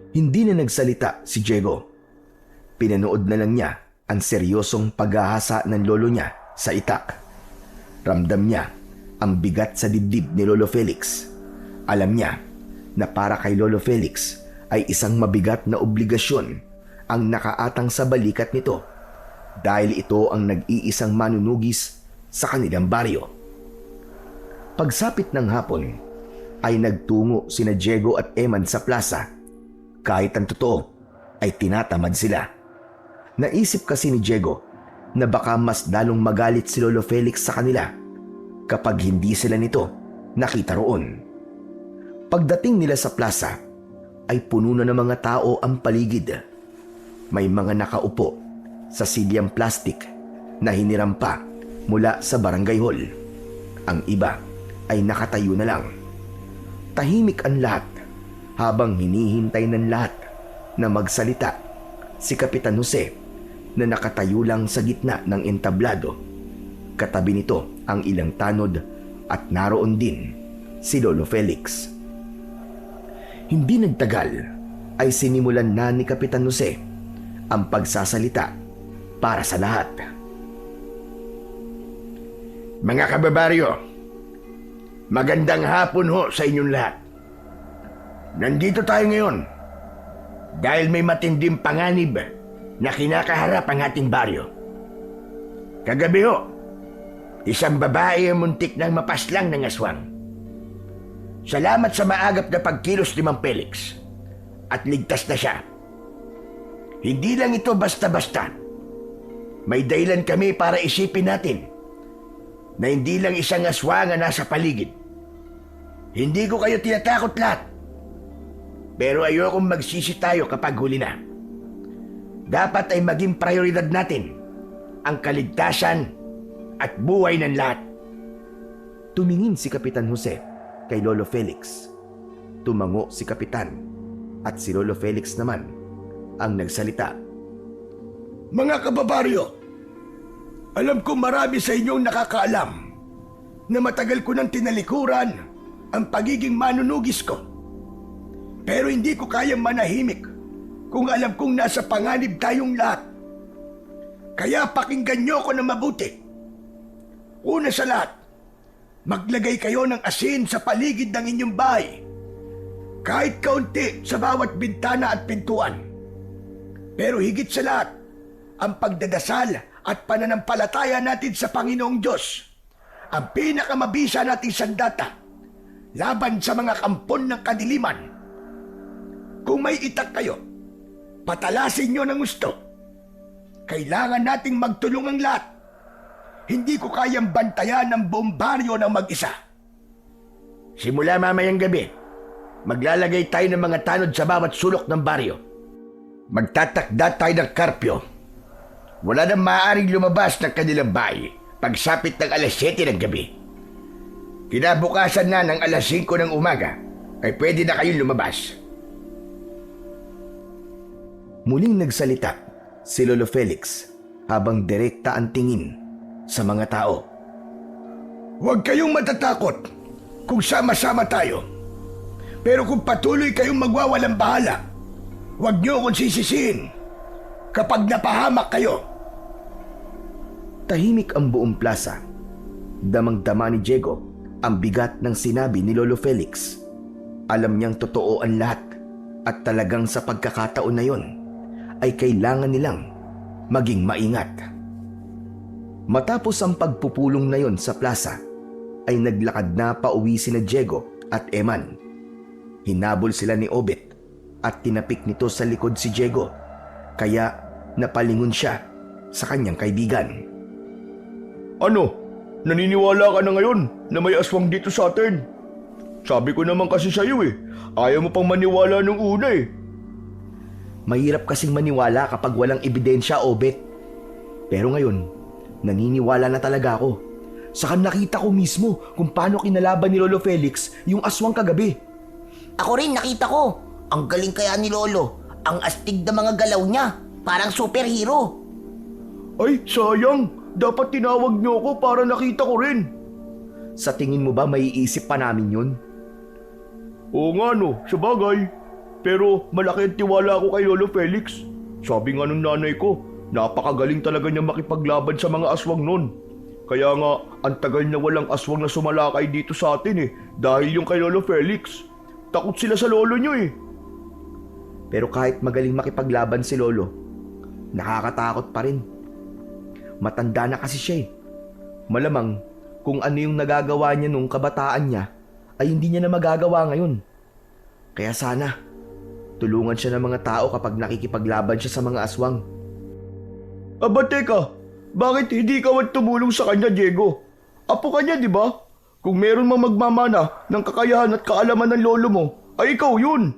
Hindi na nagsalita si Diego. Pinanood na lang niya ang seryosong paghahasa ng lolo niya sa itak. Ramdam niya ang bigat sa dibdib ni Lolo Felix. Alam niya na para kay Lolo Felix ay isang mabigat na obligasyon ang nakaatang sa balikat nito dahil ito ang nag-iisang manunugis sa kanilang baryo. Pagsapit ng hapon ay nagtungo sina Diego at Eman sa plaza. Kahit ang totoo ay tinatamad sila. Naisip kasi ni Diego na baka mas lalong magalit si Lolo Felix sa kanila kapag hindi sila nito nakita roon. Pagdating nila sa plaza ay puno na ng mga tao ang paligid. May mga nakaupo sa silyang plastik na hiniram pa mula sa barangay hall. Ang iba ay nakatayo na lang. Tahimik ang lahat habang hinihintay ng lahat na magsalita si Kapitan Jose na nakatayo lang sa gitna ng entablado. Katabi nito ang ilang tanod at naroon din si Lolo Felix. Hindi nagtagal ay sinimulan na ni Kapitan Jose ang pagsasalita para sa lahat. Mga kababaryo, magandang hapon ho sa inyong lahat. Nandito tayo ngayon dahil may matinding panganib na kinakaharap ang ating baryo. Kagabi ho, isang babae ang muntik ng mapaslang ng aswang. Salamat sa maagap na pagkilos ni Mang Felix at ligtas na siya. Hindi lang ito basta-basta. May dahilan kami para isipin natin na hindi lang isang aswang ang nasa paligid. Hindi ko kayo tinatakot lahat. Pero ayokong magsisi tayo kapag huli na. Dapat ay maging prioridad natin ang kaligtasan at buhay ng lahat. Tumingin si Kapitan Jose kay Lolo Felix. Tumango si Kapitan at si Lolo Felix naman ang nagsalita. Mga kababaryo, alam ko marami sa inyong nakakaalam na matagal ko nang tinalikuran ang pagiging manunugis ko. Pero hindi ko kayang manahimik kung alam kong nasa panganib tayong lahat. Kaya pakinggan niyo ko na mabuti. Una sa lahat, maglagay kayo ng asin sa paligid ng inyong bahay. Kahit kaunti sa bawat bintana at pintuan. Pero higit sa lahat, ang pagdadasal at pananampalataya natin sa Panginoong Diyos, ang pinakamabisa nating sandata laban sa mga kampon ng kadiliman. Kung may itak kayo, patalasin nyo ng gusto. Kailangan nating magtulong ang lahat. Hindi ko kayang bantayan ng buong baryo ng mag-isa. Simula mamayang gabi, maglalagay tayo ng mga tanod sa bawat sulok ng baryo. Magtatakda tayo ng karpyo. Wala nang maaaring lumabas ng kanilang bahay pagsapit ng alas 7 ng gabi. Kinabukasan na ng alas 5 ng umaga ay pwede na kayong lumabas. Muling nagsalita si Lolo Felix habang direkta ang tingin sa mga tao. Huwag kayong matatakot kung sama-sama tayo. Pero kung patuloy kayong magwawalang bahala, huwag niyo akong sisisihin kapag napahamak kayo. Tahimik ang buong plaza. Damang-dama ni Diego ang bigat ng sinabi ni Lolo Felix. Alam niyang totoo ang lahat at talagang sa pagkakataon na yon ay kailangan nilang maging maingat. Matapos ang pagpupulong na yon sa plaza, ay naglakad na pauwi sina Diego at Eman. Hinabol sila ni Obet at tinapik nito sa likod si Diego, kaya napalingon siya sa kanyang kaibigan. Ano? Naniniwala ka na ngayon na may aswang dito sa atin? Sabi ko naman kasi sa'yo ayaw mo pang maniwala nung una Mahirap kasing maniwala kapag walang ebidensya, Obet. Pero ngayon, naniniwala na talaga ako. Saka nakita ko mismo kung paano kinalaban ni Lolo Felix yung aswang kagabi. Ako rin nakita ko. Ang galing kaya ni Lolo. Ang astig na mga galaw niya. Parang superhero. Ay, sayang. Dapat tinawag niyo ako para nakita ko rin. Sa tingin mo ba maiisip pa namin yun? Oo nga sabagay. Pero malaki ang tiwala ko kay Lolo Felix. Sabi nga ng nanay ko, napakagaling talaga niya makipaglaban sa mga aswang nun. Kaya nga, ang tagal na walang aswang na sumalakay dito sa atin dahil yung kay Lolo Felix. Takot sila sa lolo niyo Pero kahit magaling makipaglaban si Lolo, nakakatakot pa rin. Matanda na kasi siya Malamang kung ano yung nagagawa niya nung kabataan niya ay hindi niya na magagawa ngayon. Kaya sana, tulungan siya ng mga tao kapag nakikipaglaban siya sa mga aswang. Aba teka, bakit hindi ka tumulong sa kanya, Diego? Apo ka niya, di ba? Kung meron mang magmamana ng kakayahan at kaalaman ng lolo mo, ay ikaw yun.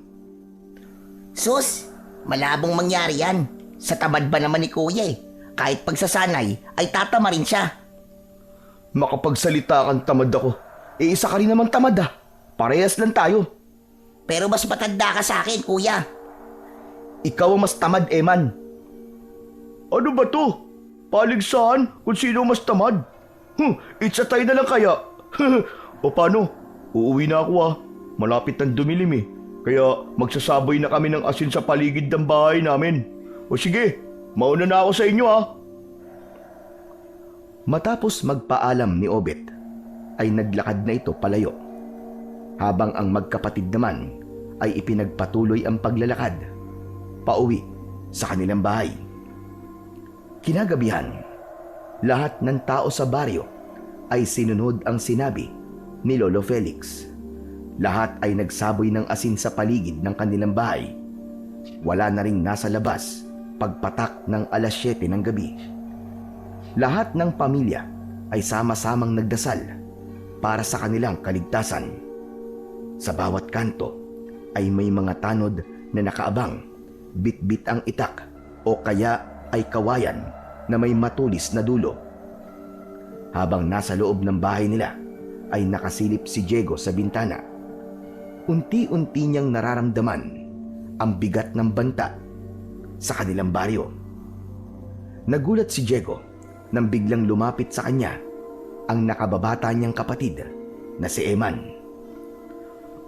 Sus, malabong mangyari yan. Sa tamad ba naman ni Kuya Kahit pagsasanay ay tatama rin siya. Makapagsalita kang tamad ako. Isa ka rin naman tamad Parehas lang tayo. Pero mas matanda ka sa akin, Kuya. Ikaw ang mas tamad, Eman. Ano ba to? Paligsahan kung sino mas tamad? It's a tie na lang kaya. O paano? Uuwi na ako Malapit ng dumilim Kaya magsasaboy na kami ng asin sa paligid ng bahay namin. O sige, mauna na ako sa inyo Matapos magpaalam ni Obet, ay naglakad na ito palayo. Habang ang magkapatid naman ay ipinagpatuloy ang paglalakad pauwi sa kanilang bahay. Kinagabihan, lahat ng tao sa baryo ay sinunod ang sinabi ni Lolo Felix. Lahat ay nagsaboy ng asin sa paligid ng kanilang bahay. Wala na ring nasa labas pagpatak ng alas 7 ng gabi. Lahat ng pamilya ay sama-samang nagdasal para sa kanilang kaligtasan. Sa bawat kanto ay may mga tanod na nakaabang, bit-bit ang itak o kaya ay kawayan na may matulis na dulo. Habang nasa loob ng bahay nila ay nakasilip si Diego sa bintana. Unti-unti niyang nararamdaman ang bigat ng banta sa kanilang baryo. Nagulat si Diego nang biglang lumapit sa kanya ang nakababata niyang kapatid na si Eman.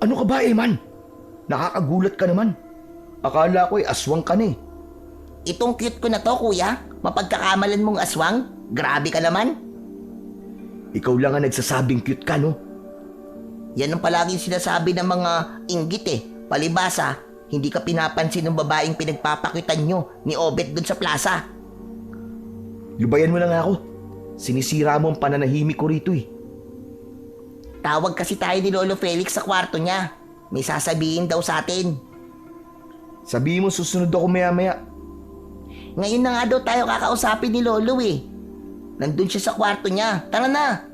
Ano ka ba, Eman? Nakakagulat ka naman. Akala ko'y aswang ka na eh. Itong cute ko na to, kuya. Mapagkakamalan mong aswang? Grabe ka naman. Ikaw lang ang nagsasabing cute ka, no? Yan ang palaging sinasabi ng mga inggit eh. Palibasa, hindi ka pinapansin ng babaeng pinagpapakitan nyo ni Obet dun sa plaza. Lubayan mo lang ako. Sinisira mo ang pananahimik ko rito eh. Tawag kasi tayo ni Lolo Felix sa kwarto niya. May sasabihin daw sa atin. Sabihin mo susunod ako maya-maya. Ngayon na nga daw tayo kakausapin ni Lolo eh. Nandun siya sa kwarto niya. Tara na.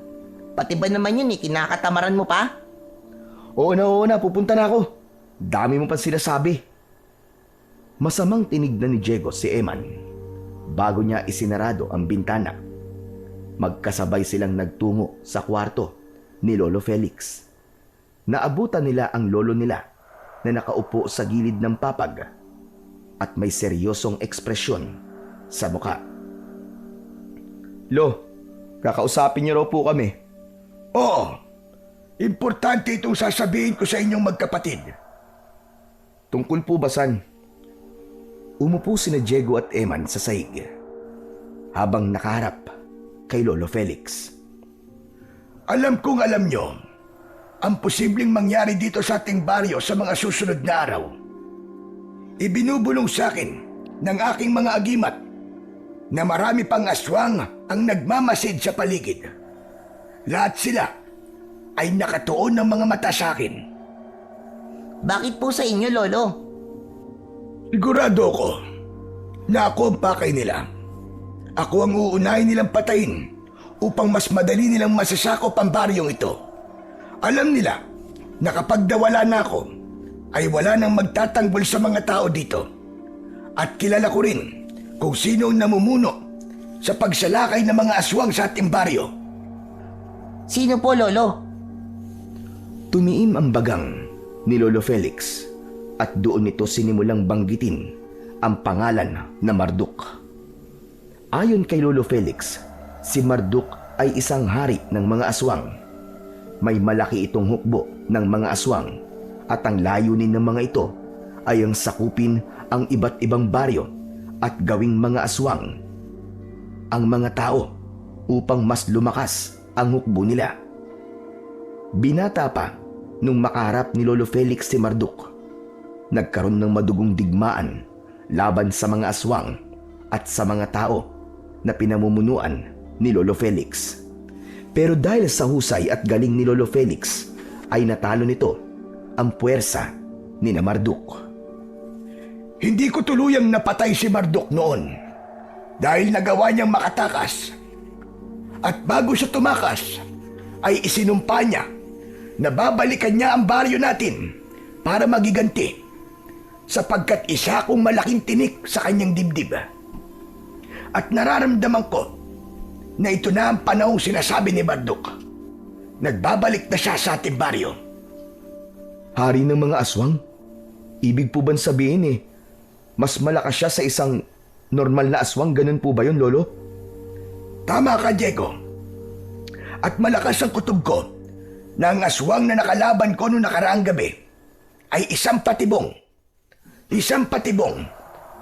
Pati ba naman yun eh, kinakatamaran mo pa? Oo na, pupunta na ako. Dami mo pa sinasabi. Masamang tinignan ni Diego si Eman bago niya isinarado ang bintana. Magkasabay silang nagtungo sa kwarto ni Lolo Felix. Naabutan nila ang lolo nila na nakaupo sa gilid ng papag at may seryosong ekspresyon sa muka. Lo, kakausapin niyo raw po kami. Oo, importante itong sasabihin ko sa inyong magkapatid. Tungkol po ba, San? Umupo sina Diego at Eman sa sahig habang nakaharap kay Lolo Felix. Alam kong alam nyo ang posibleng mangyari dito sa ating baryo sa mga susunod na araw. Ibinubulong sa akin ng aking mga agimat na marami pang aswang ang nagmamasid sa paligid. Lahat sila ay nakatuon ng mga mata sa akin. Bakit po sa inyo, Lolo? Sigurado ko na ako ang pakay nila. Ako ang uunahin nilang patayin upang mas madali nilang masasakop ang baryong ito. Alam nila na kapag nawala na ako, ay wala nang magtatanggol sa mga tao dito. At kilala ko rin kung sino ang namumuno sa pagsalakay ng mga aswang sa ating baryo. Sino po, Lolo? Tumiim ang bagang ni Lolo Felix at doon nito sinimulang banggitin ang pangalan na Marduk. Ayon kay Lolo Felix, si Marduk ay isang hari ng mga aswang. May malaki itong hukbo ng mga aswang at ang layunin ng mga ito ay ang sakupin ang iba't ibang baryo at gawing mga aswang ang mga tao upang mas lumakas ang hukbo nila. Binata pa nung makaharap ni Lolo Felix si Marduk. Nagkaroon ng madugong digmaan laban sa mga aswang at sa mga tao na pinamumunuan ni Lolo Felix. Pero dahil sa husay at galing ni Lolo Felix ay natalo nito ang puwersa ni Marduk. Hindi ko tuluyang napatay si Marduk noon dahil nagawa niyang makatakas. At bago siya tumakas, ay isinumpa niya na babalikan niya ang baryo natin para magiganti sapagkat isa akong malaking tinik sa kanyang dibdib. At nararamdaman ko na ito na ang panahong sinasabi ni Marduk. Nagbabalik na siya sa ating baryo. Hari ng mga aswang? Ibig po bang sabihin mas malakas siya sa isang normal na aswang? Ganun po ba yun, Lolo? Tama ka, Diego. At malakas ang kutob ko na ang aswang na nakalaban ko noong nakaraang gabi ay isang patibong. Isang patibong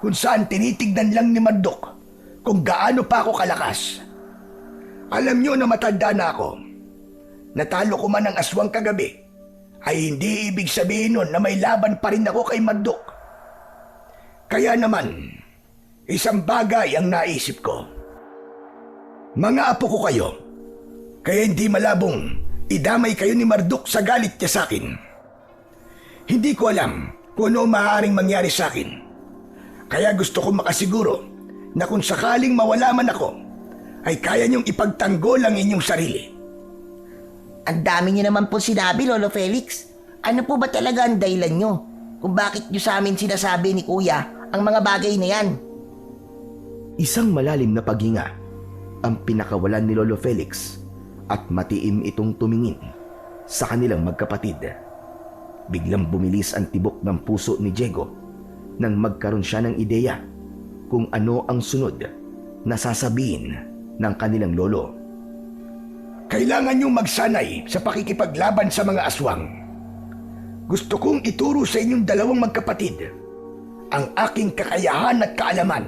kung saan tinitignan lang ni Marduk kung gaano pa ako kalakas. Alam nyo na matanda na ako. Natalo ko man ang aswang kagabi ay hindi ibig sabihin nun na may laban pa rin ako kay Marduk. Kaya naman, isang bagay ang naisip ko. Mga apo ko kayo, kaya hindi malabong idamay kayo ni Marduk sa galit niya sa akin. Hindi ko alam kung ano maaaring mangyari sa akin. Kaya gusto ko makasiguro na kung sakaling mawala man ako, ay kaya niyong ipagtanggol ang inyong sarili. Ang dami niyo naman po sinabi, Lolo Felix. Ano po ba talaga ang dahilan niyo kung bakit niyo sa amin sinasabi ni Kuya ang mga bagay na yan? Isang malalim na paghinga ang pinakawalan ni Lolo Felix at matiim itong tumingin sa kanilang magkapatid. Biglang bumilis ang tibok ng puso ni Diego nang magkaroon siya ng ideya kung ano ang sunod na sasabihin ng kanilang lolo. Kailangan niyong magsanay sa pakikipaglaban sa mga aswang. Gusto kong ituro sa inyong dalawang magkapatid ang aking kakayahan at kaalaman.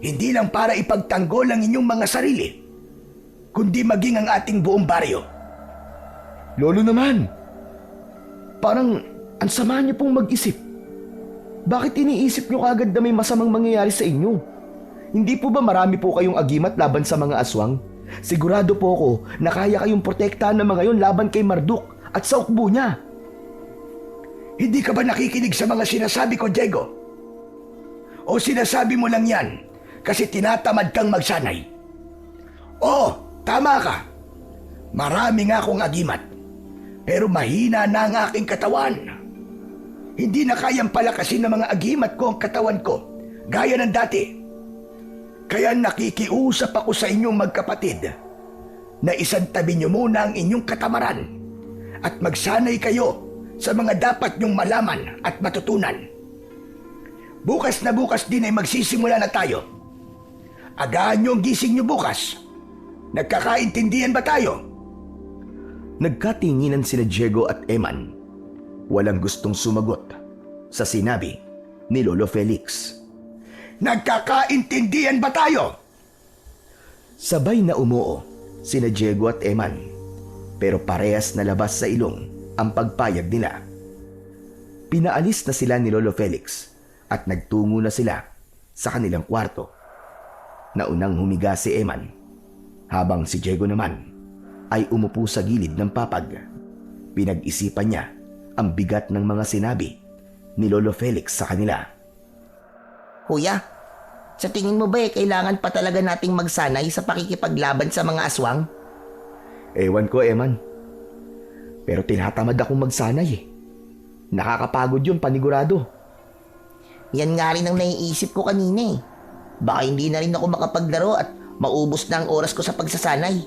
Hindi lang para ipagtanggol ang inyong mga sarili, kundi maging ang ating buong baryo. Lolo naman, parang ang sama niyo pong mag-isip. Bakit iniisip niyo kagad na may masamang mangyayari sa inyo? Hindi po ba marami po kayong agimat laban sa mga aswang? Sigurado po ako na kaya kayong protektahan ng mga yon laban kay Marduk at sa ukbo niya. Hindi ka ba nakikinig sa mga sinasabi ko, Diego? O sinasabi mo lang yan kasi tinatamad kang magsanay? Oo, tama ka. Marami nga akong agimat, pero mahina na ang aking katawan. Hindi na kayang palakasin ng mga agimat ko ang katawan ko, gaya ng dati. Kaya nakikiusap ako sa inyong magkapatid na isantabi niyo muna ang inyong katamaran at magsanay kayo sa mga dapat niyong malaman at matutunan. Bukas na bukas din ay magsisimula na tayo. Agahan niyo ang gising niyo bukas. Nagkakaintindihan ba tayo? Nagkatinginan sina Diego at Eman. Walang gustong sumagot sa sinabi ni Lolo Felix. Nagkakaintindihan ba tayo? Sabay na umuo sina Diego at Eman, pero parehas na labas sa ilong ang pagpayag nila. Pinaalis na sila ni Lolo Felix at nagtungo na sila sa kanilang kwarto. Naunang humiga si Eman, habang si Diego naman ay umupo sa gilid ng papag. Pinag-isipan niya ang bigat ng mga sinabi ni Lolo Felix sa kanila. Kuya, sa tingin mo ba kailangan pa talaga nating magsanay sa pakikipaglaban sa mga aswang? Ewan ko, Eman. Pero tinatamad akong magsanay eh. Nakakapagod yun, panigurado. Yan nga rin ang naiisip ko kanina eh. Baka hindi na rin ako makapaglaro at maubos na ang oras ko sa pagsasanay.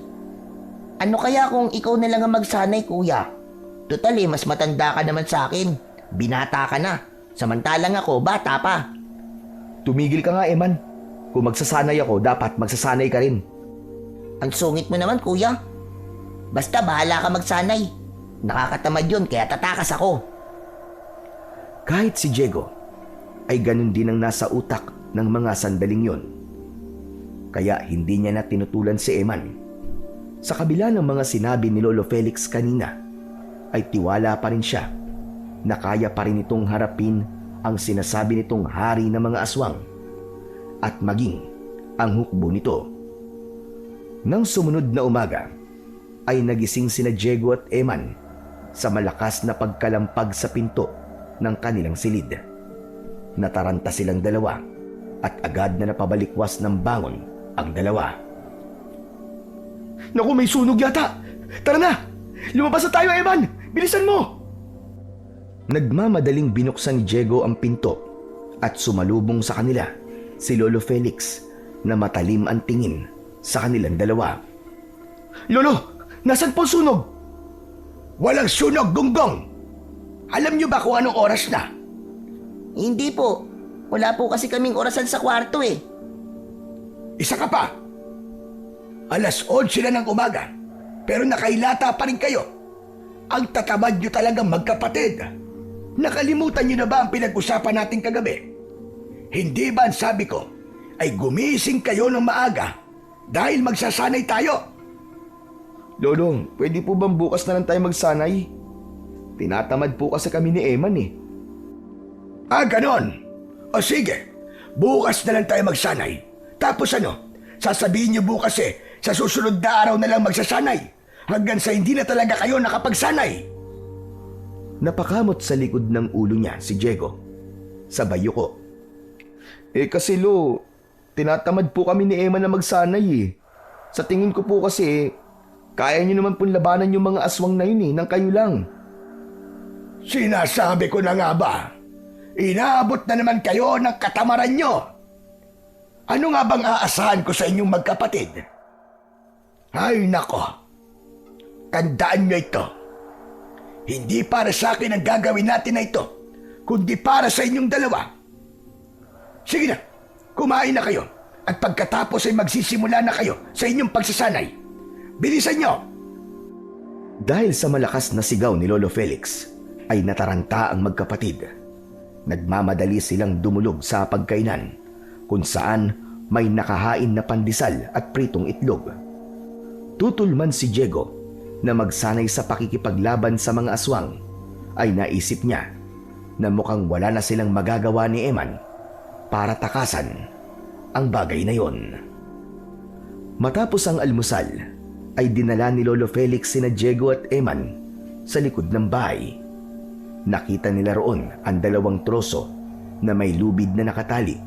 Ano kaya kung ikaw na lang ang magsanay, kuya? Total eh, mas matanda ka naman sa akin. Binata ka na. Samantalang ako, bata pa. Tumigil ka nga, Eman. Kung magsasanay ako, dapat magsasanay ka rin. Ang sungit mo naman, kuya. Basta bahala ka magsanay. Nakakatamad yun, kaya tatakas ako. Kahit si Diego ay ganun din ang nasa utak ng mga sandaling yon. Kaya hindi niya na tinutulan si Eman. Sa kabila ng mga sinabi ni Lolo Felix kanina, ay tiwala pa rin siya na kaya pa rin itong harapin ang sinasabi nitong hari ng mga aswang at maging ang hukbo nito. Nang sumunod na umaga, ay nagising sina Diego at Eman sa malakas na pagkalampag sa pinto ng kanilang silid. Nataranta silang dalawa at agad na napabalikwas ng bangon ang dalawa. Naku, may sunog yata! Tara na! Lumabas na tayo, Eman! Bilisan mo! Nagmamadaling binuksan ni Diego ang pinto at sumalubong sa kanila si Lolo Felix na matalim ang tingin sa kanilang dalawa. Lolo! Nasaan po sunog? Walang sunog, Gonggong! Alam niyo ba kung anong oras na? Hindi po. Wala po kasi kaming orasan sa kwarto eh. Isa ka pa. 11:00 na ng umaga, pero nakailata pa rin kayo. Ang tatamad niyo talagang magkapatid. Nakalimutan niyo na ba ang pinag-usapan natin kagabi? Hindi ba ang sabi ko ay gumising kayo ng maaga dahil magsasanay tayo? Lolo, pwede po bang bukas na lang tayo magsanay? Tinatamad po kasi kami ni Eman eh. Ah, ganon. O sige, bukas na lang tayo magsanay. Tapos ano, sasabihin niyo bukas Sa susunod na araw na lang magsasanay hanggang sa hindi na talaga kayo nakapagsanay. Napakamot sa likod ng ulo niya si Diego. Sabay yuko. Kasi Lo, tinatamad po kami ni Emma na magsanay Sa tingin ko po kasi, kaya niyo naman pong labanan yung mga aswang na yun nang kayo lang. Sinasabi ko na nga ba, inaabot na naman kayo ng katamaran nyo. Ano nga bang aasahan ko sa inyong magkapatid? Ay nako, tandaan nyo ito. Hindi para sa akin ang gagawin natin na ito, kundi para sa inyong dalawa. Sige na, kumain na kayo at pagkatapos ay magsisimula na kayo sa inyong pagsasanay. Bilisan nyo! Dahil sa malakas na sigaw ni Lolo Felix, ay nataranta ang magkapatid. Nagmamadali silang dumulog sa pagkainan, kung saan may nakahain na pandesal at pritong itlog. Tutol man si Diego na magsanay sa pakikipaglaban sa mga aswang, ay naisip niya na mukhang wala na silang magagawa ni Eman para takasan ang bagay na yon. Matapos ang almusal, ay dinala ni Lolo Felix sina Diego at Eman sa likod ng bahay. Nakita nila roon ang dalawang troso na may lubid na nakatali,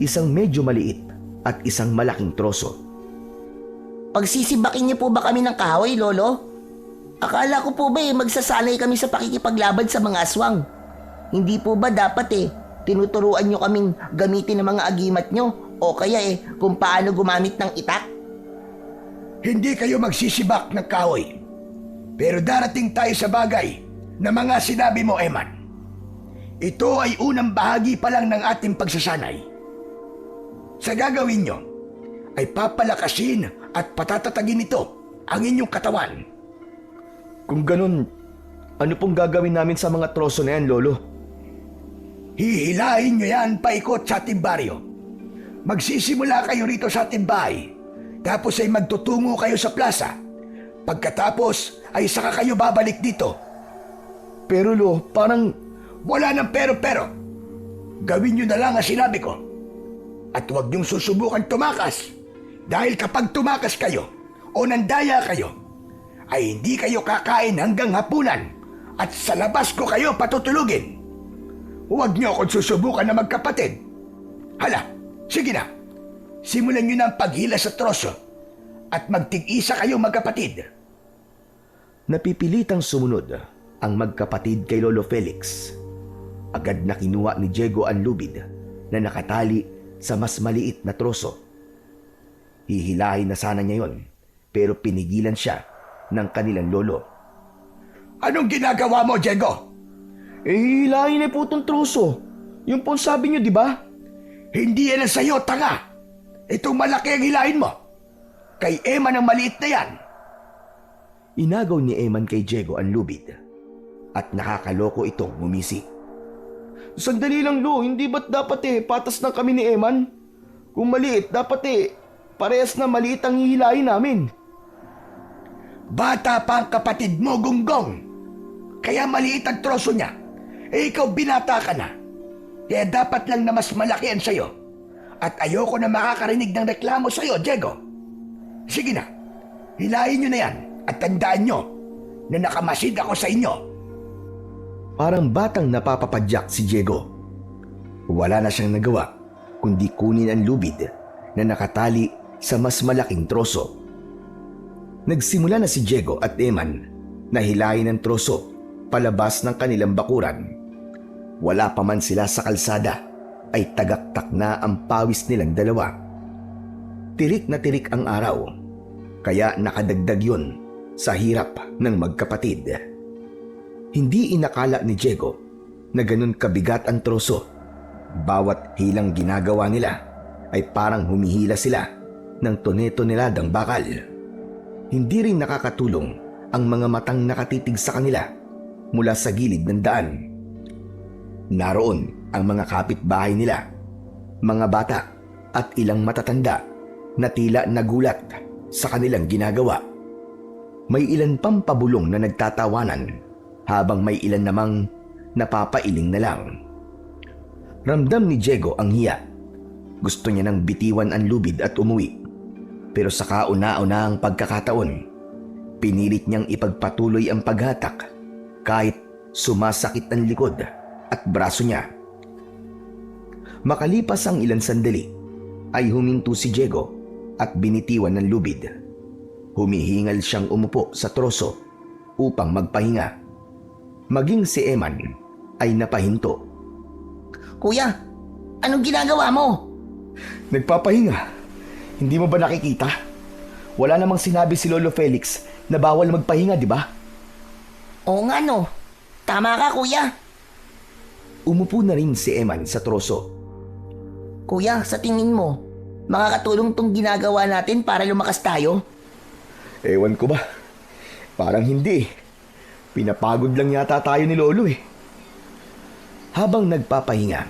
isang medyo maliit at isang malaking troso. Pagsisibakin niyo po ba kami ng kahoy, Lolo? Akala ko po ba magsasanay kami sa pakikipaglaban sa mga aswang? Hindi po ba dapat tinuturuan niyo kaming gamitin ng mga agimat niyo o kaya kung paano gumamit ng itak? Hindi kayo magsisibak ng kahoy. Pero darating tayo sa bagay na mga sinabi mo, Eman. Ito ay unang bahagi pa lang ng ating pagsasanay. Sa gagawin nyo, ay papalakasin at patatatagin ito ang inyong katawan. Kung ganun, ano pong gagawin namin sa mga troso na yan, Lolo? Hihilahin nyo yan paikot sa ating baryo. Magsisimula kayo rito sa ating bahay. Tapos ay magtutungo kayo sa plaza. Pagkatapos ay saka kayo babalik dito. Pero Lo, parang... Wala nang pero-pero. Gawin nyo na lang ang sinabi ko. At huwag nyong susubukan tumakas. Dahil kapag tumakas kayo o nandaya kayo, ay hindi kayo kakain hanggang hapunan at sa labas ko kayo patutulugin. Huwag nyo akong susubukan na magkapatid. Hala, sige na. Simulan nyo na ang paghila sa troso at magtig-isa kayo magkapatid. Napipilitang sumunod ang magkapatid kay Lolo Felix. Agad na kinuha ni Diego ang lubid na nakatali sa mas maliit na troso. Hihilahin na sana niya yon, pero pinigilan siya ng kanilang lolo. Anong ginagawa mo, Diego? Hihilahin po itong troso. Yung pong sabi niyo, di ba? Hindi yan ang sayo, tanga. Itong malaki ang hilahin mo. Kay Eman ang maliit na yan. Inagaw ni Eman kay Diego ang lubid at nakakaloko itong ngumisi. Sandali lang, Lo. Hindi ba't dapat patas na kami ni Eman? Kung maliit, dapat parehas na maliit ang hihilahin namin. Bata pa ang kapatid mo, Gunggong. Kaya maliit ang troso niya. Ikaw binata ka na. Kaya dapat lang na mas malaki ang sayo. At ayoko na makakarinig ng reklamo sa'yo, Diego. Sige na, hilahin nyo na yan at tandaan nyo na nakamasid ako sa inyo. Parang batang napapapadyak si Diego. Wala na siyang nagawa kundi kunin ang lubid na nakatali sa mas malaking troso. Nagsimula na si Diego at Eman na hilahin ang troso palabas ng kanilang bakuran. Wala pa man sila sa kalsada ay tagaktak na ang pawis nilang dalawa. Tirik na tirik ang araw, kaya nakadagdag yun sa hirap ng magkapatid. Hindi inakala ni Diego na ganun kabigat ang troso. Bawat hilang ginagawa nila ay parang humihila sila ng tone-toneladang bakal. Hindi rin nakakatulong ang mga matang nakatitig sa kanila mula sa gilid ng daan. Naroon ang mga kapitbahay nila, mga bata at ilang matatanda na tila nagulat sa kanilang ginagawa. May ilan pang pabulong na nagtatawanan habang may ilan namang napapailing na lang. Ramdam ni Diego ang hiya. Gusto niya nang bitiwan ang lubid at umuwi. Pero sa kauna-unahang pagkakataon, pinilit niyang ipagpatuloy ang paghatak kahit sumasakit ang likod at braso niya. Makalipas ang ilang sandali, ay huminto si Diego at binitiwan ng lubid. Humihingal siyang umupo sa troso upang magpahinga. Maging si Eman ay napahinto. Kuya, anong ginagawa mo? Nagpapahinga. Hindi mo ba nakikita? Wala namang sinabi si Lolo Felix na bawal magpahinga, di ba? Oo nga no. Tama ka, kuya. Umupo na rin si Eman sa troso. Kuya, sa tingin mo, makakatulong tong ginagawa natin para lumakas tayo? Ewan ko ba? Parang hindi. Pinapagod lang yata tayo ni Lolo eh. Habang nagpapahinga,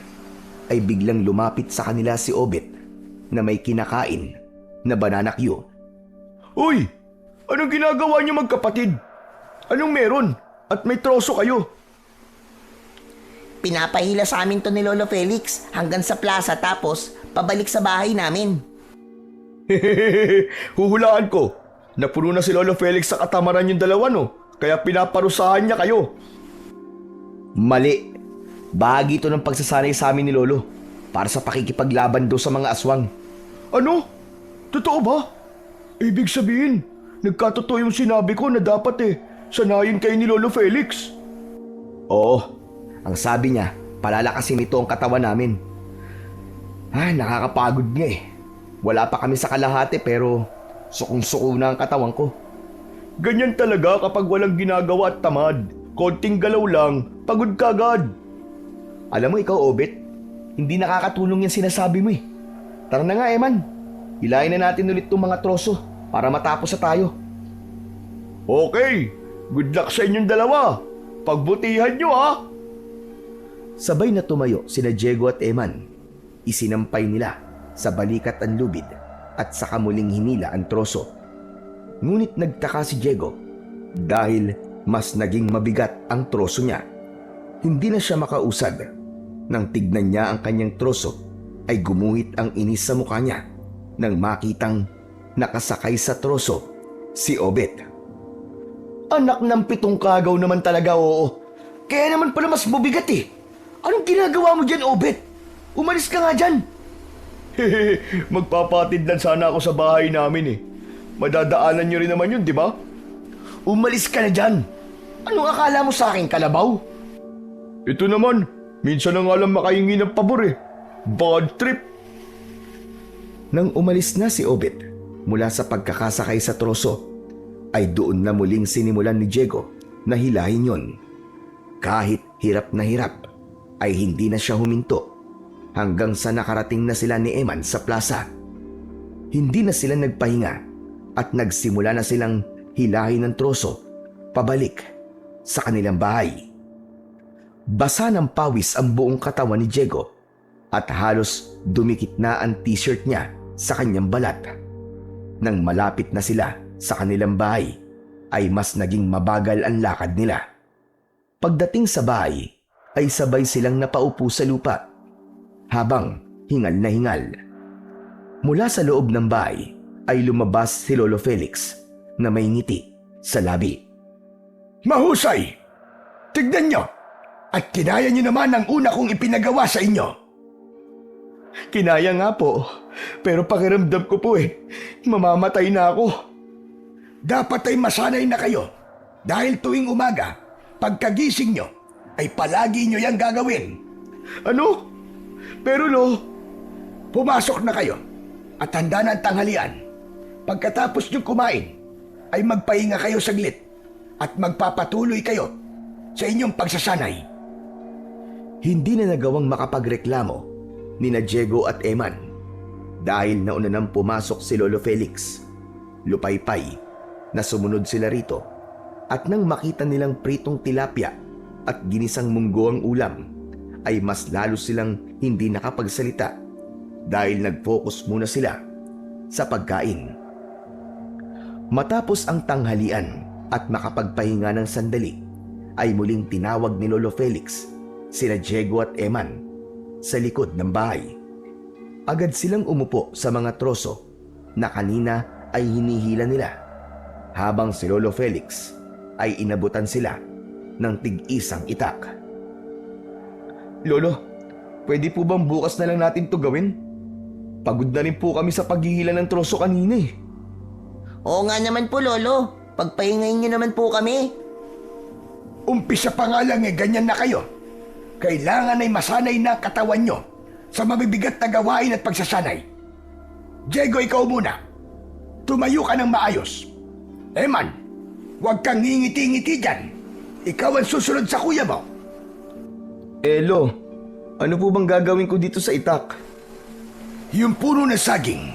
ay biglang lumapit sa kanila si Obet na may kinakain na banana Q. Uy! Anong ginagawa niyo magkapatid? Anong meron? At may troso kayo? Pinapahila sa amin to ni Lolo Felix hanggang sa plaza tapos pabalik sa bahay namin. Huhulaan ko. Napuno na si Lolo Felix sa katamaran yung dalawa no? Kaya pinaparusahan niya kayo. Mali. Bahagi ito ng pagsasanay sa amin ni Lolo para sa pakikipaglaban do sa mga aswang. Ano? Totoo ba? Ibig sabihin, nagkatotoo yung sinabi ko na dapat sanayin kayo ni Lolo Felix. Oo. Ang sabi niya, palalakasin nito ang katawan namin. Nakakapagod nga eh. Wala pa kami sa kalahati pero sukong-suko na ang katawan ko. Ganyan talaga kapag walang ginagawa at tamad. Konting galaw lang, pagod ka agad. Alam mo ikaw, Obet, hindi nakakatulong yung sinasabi mo eh. Tara na nga, Eman. Hilahin na natin ulit itong mga troso para matapos na tayo. Okay, good luck sa inyong dalawa. Pagbutihan nyo ha. Sabay na tumayo sina Diego at Eman. Isinampay nila sa balikat ang lubid at saka muling hinila ang troso. Ngunit nagtaka si Diego dahil mas naging mabigat ang troso niya. Hindi na siya makausad. Nang tignan niya ang kanyang troso, ay gumuhit ang inis sa mukha niya nang makitang nakasakay sa troso si Obet. Anak ng pitong kagaw naman talaga, oo. Kaya naman pala mas mabigat eh. Anong ginagawa mo dyan, Obet? Umalis ka nga dyan. Magpapatid lang sana ako sa bahay namin eh. Madadaanan niyo rin naman yun, di ba? Umalis ka na dyan. Anong akala mo sa akin, kalabaw? Ito naman, minsan na nga lang makahingi ng pabor eh. Bad trip. Nang umalis na si Obet mula sa pagkakasakay sa troso, ay doon na muling sinimulan ni Diego na hilahin yon. Kahit hirap na hirap, ay hindi na siya huminto hanggang sa nakarating na sila ni Eman sa plaza. Hindi na sila nagpahinga at nagsimula na silang hilahin ng troso pabalik sa kanilang bahay. Basa ng pawis ang buong katawan ni Diego at halos dumikit na ang t-shirt niya sa kanyang balat. Nang malapit na sila sa kanilang bahay, ay mas naging mabagal ang lakad nila. Pagdating sa bahay, ay sabay silang napaupo sa lupa habang hingal na hingal. Mula sa loob ng bahay ay lumabas si Lolo Felix na may ngiti sa labi. Mahusay! Tignan nyo! At kinaya nyo naman ang una kong ipinagawa sa inyo. Kinaya nga po, pero pakiramdam ko po mamamatay na ako. Dapat ay masanay na kayo dahil tuwing umaga, pagkagising nyo, ay palagi nyo yang gagawin. Ano? Pero Lo, pumasok na kayo at handa na ang tanghalian. Pagkatapos nyo kumain, ay magpahinga kayo saglit at magpapatuloy kayo sa inyong pagsasanay. Hindi na nagawang makapagreklamo nina Diego at Eman dahil nauna nang pumasok si Lolo Felix. Lupaypay na sumunod sila rito at nang makita nilang pritong tilapia at ginisang munggo ang ulam ay mas lalo silang hindi nakapagsalita dahil nag-focus muna sila sa pagkain. Matapos ang tanghalian at makapagpahinga ng sandali ay muling tinawag ni Lolo Felix sina Diego at Eman sa likod ng bahay. Agad silang umupo sa mga troso na kanina ay hinihila nila habang si Lolo Felix ay inabutan sila ng tig-isang itak. Lolo, pwede po bang bukas na lang natin to gawin? Pagod na rin po kami sa paghihila ng troso kanina eh. Oo nga naman po, Lolo. Pagpahingayin niyo naman po kami. Umpisa pa nga lang ganyan na kayo. Kailangan ay masanay na katawan nyo sa mabibigat na gawain at pagsasanay. Diego, ikaw muna. Tumayo ka ng maayos. Eman, huwag kang ngingiti-ngiti dyan. Ikaw ang susunod sa kuya mo. Lo, ano po bang gagawin ko dito sa itak? Yung puno na saging,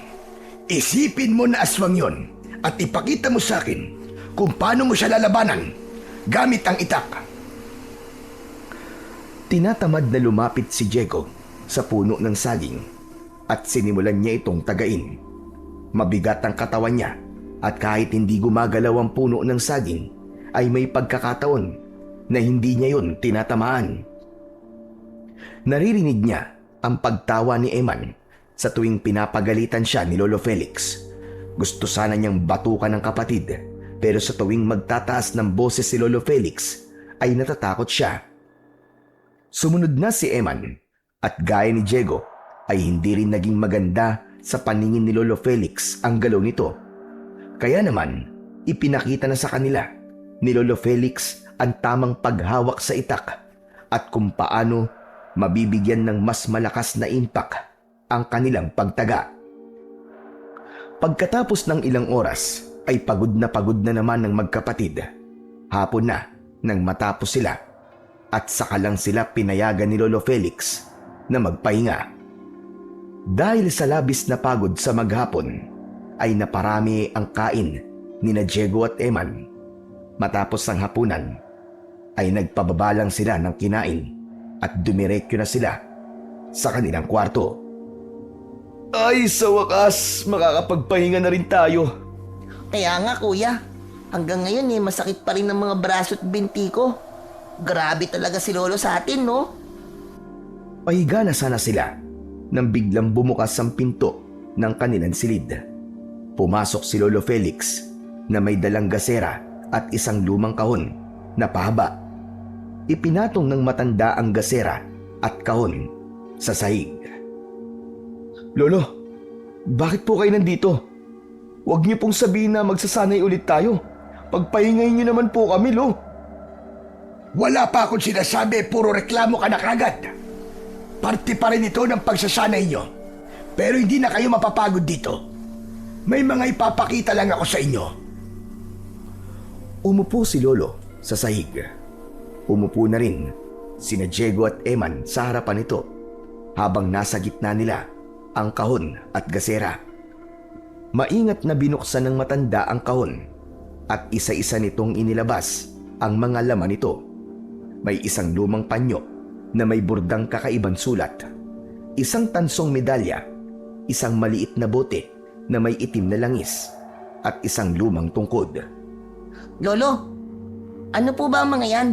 isipin mo na aswang yon at ipakita mo sa akin kung paano mo siya lalabanan gamit ang itak. Tinatamad na lumapit si Diego sa puno ng saging at sinimulan niya itong tagain. Mabigat ang katawan niya at kahit hindi gumagalaw ang puno ng saging ay may pagkakataon na hindi niya yun tinatamaan. Naririnig niya ang pagtawa ni Eman sa tuwing pinapagalitan siya ni Lolo Felix. Gusto sana niyang batukan ng kapatid pero sa tuwing magtataas ng boses si Lolo Felix ay natatakot siya. Sumunod na si Eman at gaya ni Diego ay hindi rin naging maganda sa paningin ni Lolo Felix ang galaw nito. Kaya naman ipinakita na sa kanila ni Lolo Felix ang tamang paghawak sa itak at kung paano mabibigyan ng mas malakas na impact ang kanilang pagtaga. Pagkatapos ng ilang oras ay pagod na naman ng magkapatid. Hapon na nang matapos sila at saka lang sila pinayagan ni Lolo Felix na magpahinga. Dahil sa labis na pagod sa maghapon ay naparami ang kain ni na Diego at Eman. Matapos ang hapunan ay nagpababa lang sila ng kinain at dumiretso na sila sa kanilang kwarto. Ay, sa wakas, makakapagpahinga na rin tayo. Kaya nga, kuya. Hanggang ngayon masakit pa rin ang mga braso at binti ko. Grabe talaga si Lolo sa atin, no? Pahiga na sana sila nang biglang bumukas ang pinto ng kanilang silid. Pumasok si Lolo Felix na may dalang gasera at isang lumang kahon na pahaba. Ipinatong ng matanda ang gasera at kahon sa sahig. Lolo, bakit po kayo nandito? Huwag niyo pong sabihin na magsasanay ulit tayo. Pagpahingayin niyo naman po kami, Lo. Wala pa akong sinasabi, puro reklamo ka na kagad. Parte pa rin ito ng pagsasanay nyo. Pero hindi na kayo mapapagod dito. May mga ipapakita lang ako sa inyo. Umupo si Lolo sa sahig. Umupo na rin sina Diego at Eman sa harapan nito habang nasa gitna nila ang kahon at gasera. Maingat na binuksan ng matanda ang kahon at isa-isa nitong inilabas ang mga laman nito. May isang lumang panyo na may burdang kakaibang sulat, isang tansong medalya, isang maliit na bote na may itim na langis, at isang lumang tungkod. Lolo, ano po ba ang mga yan?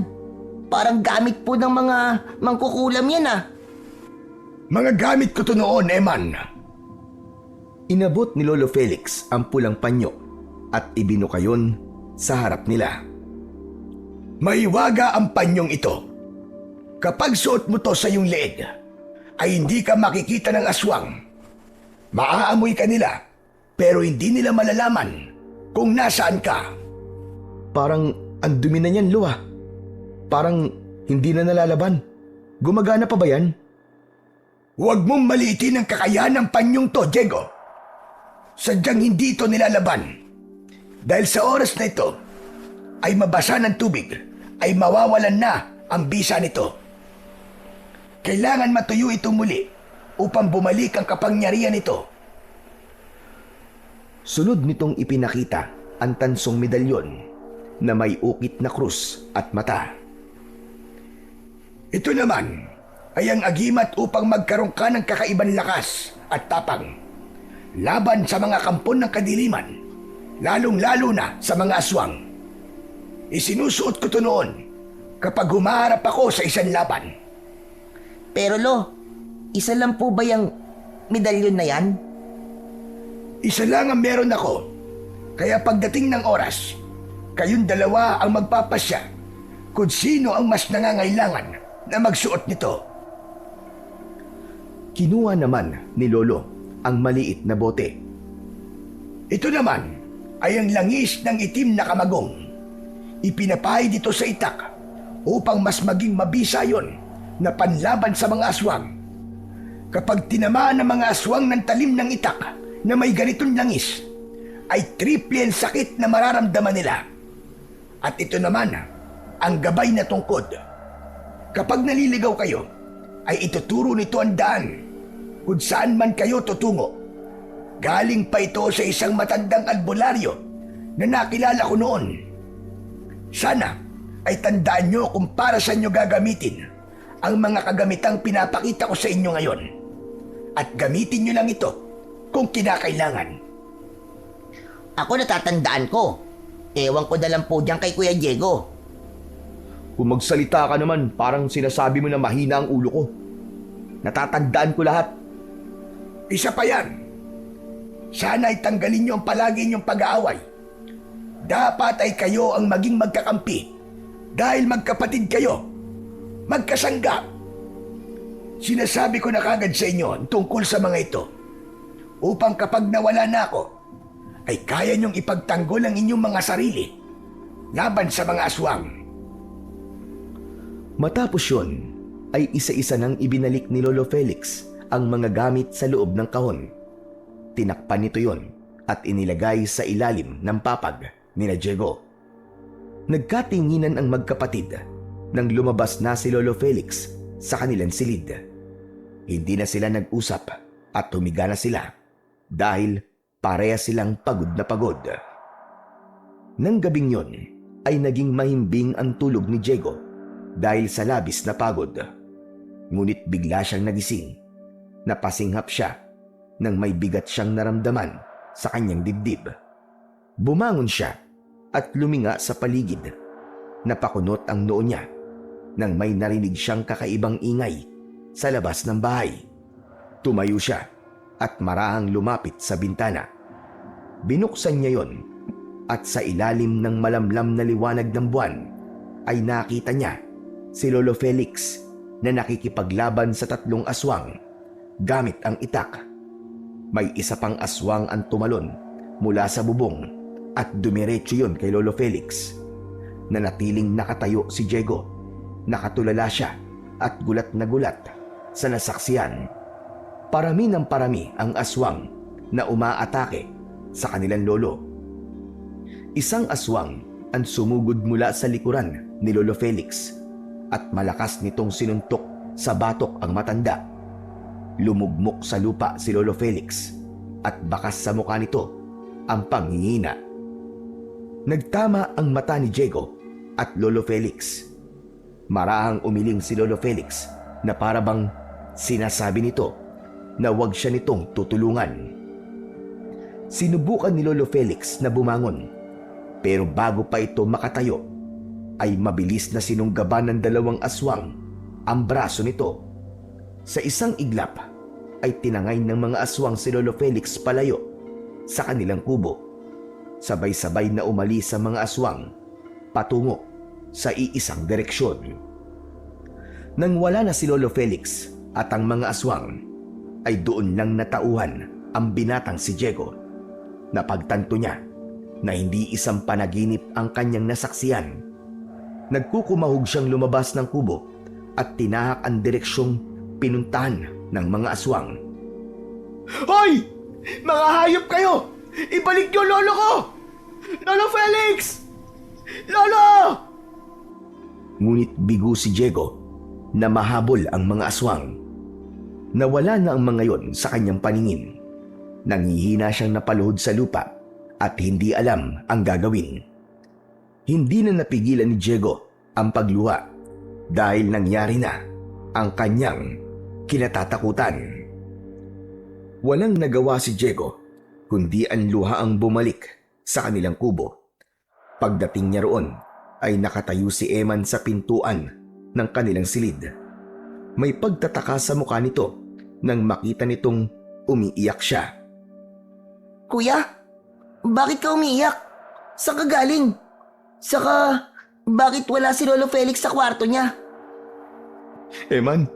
Parang gamit po ng mga mangkukulam yan, ah. Mga gamit ko to noon, Eman. Inabot ni Lolo Felix ang pulang panyo at ibinukayon sa harap nila. Mahiwaga ang panyong ito. Kapag suot mo to sa iyong leeg, ay hindi ka makikita ng aswang. Maaamoy ka nila, pero hindi nila malalaman kung nasaan ka. Parang ang dumi na niyan, Lo, ah. Parang hindi na nalalaban. Gumagana pa ba yan? Huwag mong maliitin ang kakayahan ng panyong to, Diego. Sadyang hindi ito nilalaban. Dahil sa oras na ito, ay mabasa ng tubig, ay mawawalan na ang bisa nito. Kailangan matuyo ito muli upang bumalik ang kapangyarihan nito. Sunod nitong ipinakita ang tansong medalyon na may ukit na krus at mata. Ito naman ay ang agimat upang magkaroon ka ng kakaibang lakas at tapang laban sa mga kampon ng kadiliman, lalong-lalo na sa mga aswang. Isinusuot ko ito noon kapag humaharap ako sa isang laban. Pero Lo, isa lang po ba yung medalyon na yan? Isa lang ang meron ako, Kaya pagdating ng oras, kayong dalawa ang magpapasya kung sino ang mas nangangailangan na magsuot nito. Kinuha naman ni Lolo ang maliit na bote. Ito naman ay ang langis ng itim na kamagong. Ipinapahid dito sa itak upang mas maging mabisa yon na panlaban sa mga aswang. Kapag tinamaan ng mga aswang ng talim ng itak na may ganitong langis, ay triple ang sakit na mararamdaman nila. At ito naman ang gabay na tungkod. Kapag naliligaw kayo, ay ituturo nito ang daan kung saan man kayo tutungo. Galing pa ito sa isang matandang albularyo na nakilala ko noon. Sana ay tandaan nyo kung para sa inyo gagamitin ang mga kagamitang pinapakita ko sa inyo ngayon. At gamitin nyo lang ito kung kinakailangan. Ako natatandaan ko. Ewan ko na lang po dyan kay Kuya Diego. Kung magsalita ka naman, parang sinasabi mo na mahina ang ulo ko. Natatandaan ko lahat. Isa pa yan. Sana ay tanggalin nyo ang palagi nyong pag-aaway. Dapat ay kayo ang maging magkakampi dahil magkapatid kayo. Magkasangga. Sinasabi ko na kagad sa inyo tungkol sa mga ito upang kapag nawala na ako, ay kaya niyong ipagtanggol ang inyong mga sarili laban sa mga aswang. Matapos yun, ay isa-isa nang ibinalik ni Lolo Felix ang mga gamit sa loob ng kahon. Tinakpan nito yon at inilagay sa ilalim ng papag ni Diego. Nagkatinginan ang magkapatid nang lumabas na si Lolo Felix sa kanilang silid. Hindi na sila nag-usap at humiga na sila dahil pareha silang pagod na pagod. Nang gabing yon ay naging mahimbing ang tulog ni Diego dahil sa labis na pagod. Ngunit bigla siyang nagising. Napasinghap siya nang may bigat siyang naramdaman sa kanyang dibdib. Bumangon siya at luminga sa paligid. Napakunot ang noo niya nang may narinig siyang kakaibang ingay sa labas ng bahay. Tumayo siya at marahang lumapit sa bintana. Binuksan niya yon at sa ilalim ng malamlam na liwanag ng buwan ay nakita niya si Lolo Felix na nakikipaglaban sa 3 aswang gamit ang itak. May isa pang aswang ang tumalon mula sa bubong at dumiretso yon kay Lolo Felix. Nanatiling nakatayo si Diego. Nakatulala siya at gulat na gulat sa nasaksiyan. Parami ng parami ang aswang na umaatake sa kanilang lolo. Isang aswang ang sumugod mula sa likuran ni Lolo Felix at malakas nitong sinuntok sa batok ang matanda. Lumugmok sa lupa si Lolo Felix at bakas sa mukha nito ang panghihina. Nagtama ang mata ni Diego at Lolo Felix. Marahang umiling si Lolo Felix na parabang sinasabi nito na huwag siya nitong tutulungan. Sinubukan ni Lolo Felix na bumangon, pero bago pa ito makatayo ay mabilis na sinunggaban ng 2 aswang ang braso nito. Sa isang iglap ay tinangay ng mga aswang si Lolo Felix palayo sa kanilang kubo. Sabay-sabay na umalis sa mga aswang patungo sa iisang direksyon. Nang wala na si Lolo Felix at ang mga aswang, ay doon lang natauhan ang binatang si Diego. Napagtanto niya na hindi isang panaginip ang kanyang nasaksiyan. Nagkukumahog siyang lumabas ng kubo at tinahak ang direksyong pinuntahan ng mga aswang. Hoy! Mga hayop kayo! Ibalik niyo lolo ko! Lolo Felix! Lolo! Ngunit bigo si Diego na mahabol ang mga aswang. Nawala na ang mga yon sa kanyang paningin. Nangihina siyang napaluhod sa lupa at hindi alam ang gagawin. Hindi na napigilan ni Diego ang pagluha dahil nangyari na ang kanyang kinatatakutan. Walang nagawa si Diego kundi ang luha ang bumalik sa kanilang kubo. Pagdating niya roon ay nakatayo si Eman sa pintuan ng kanilang silid. May pagtataka sa mukha nito nang makita nitong umiiyak siya. Kuya, bakit ka umiiyak? Saan ka galing? Saka, bakit wala si Lolo Felix sa kwarto niya? Eman,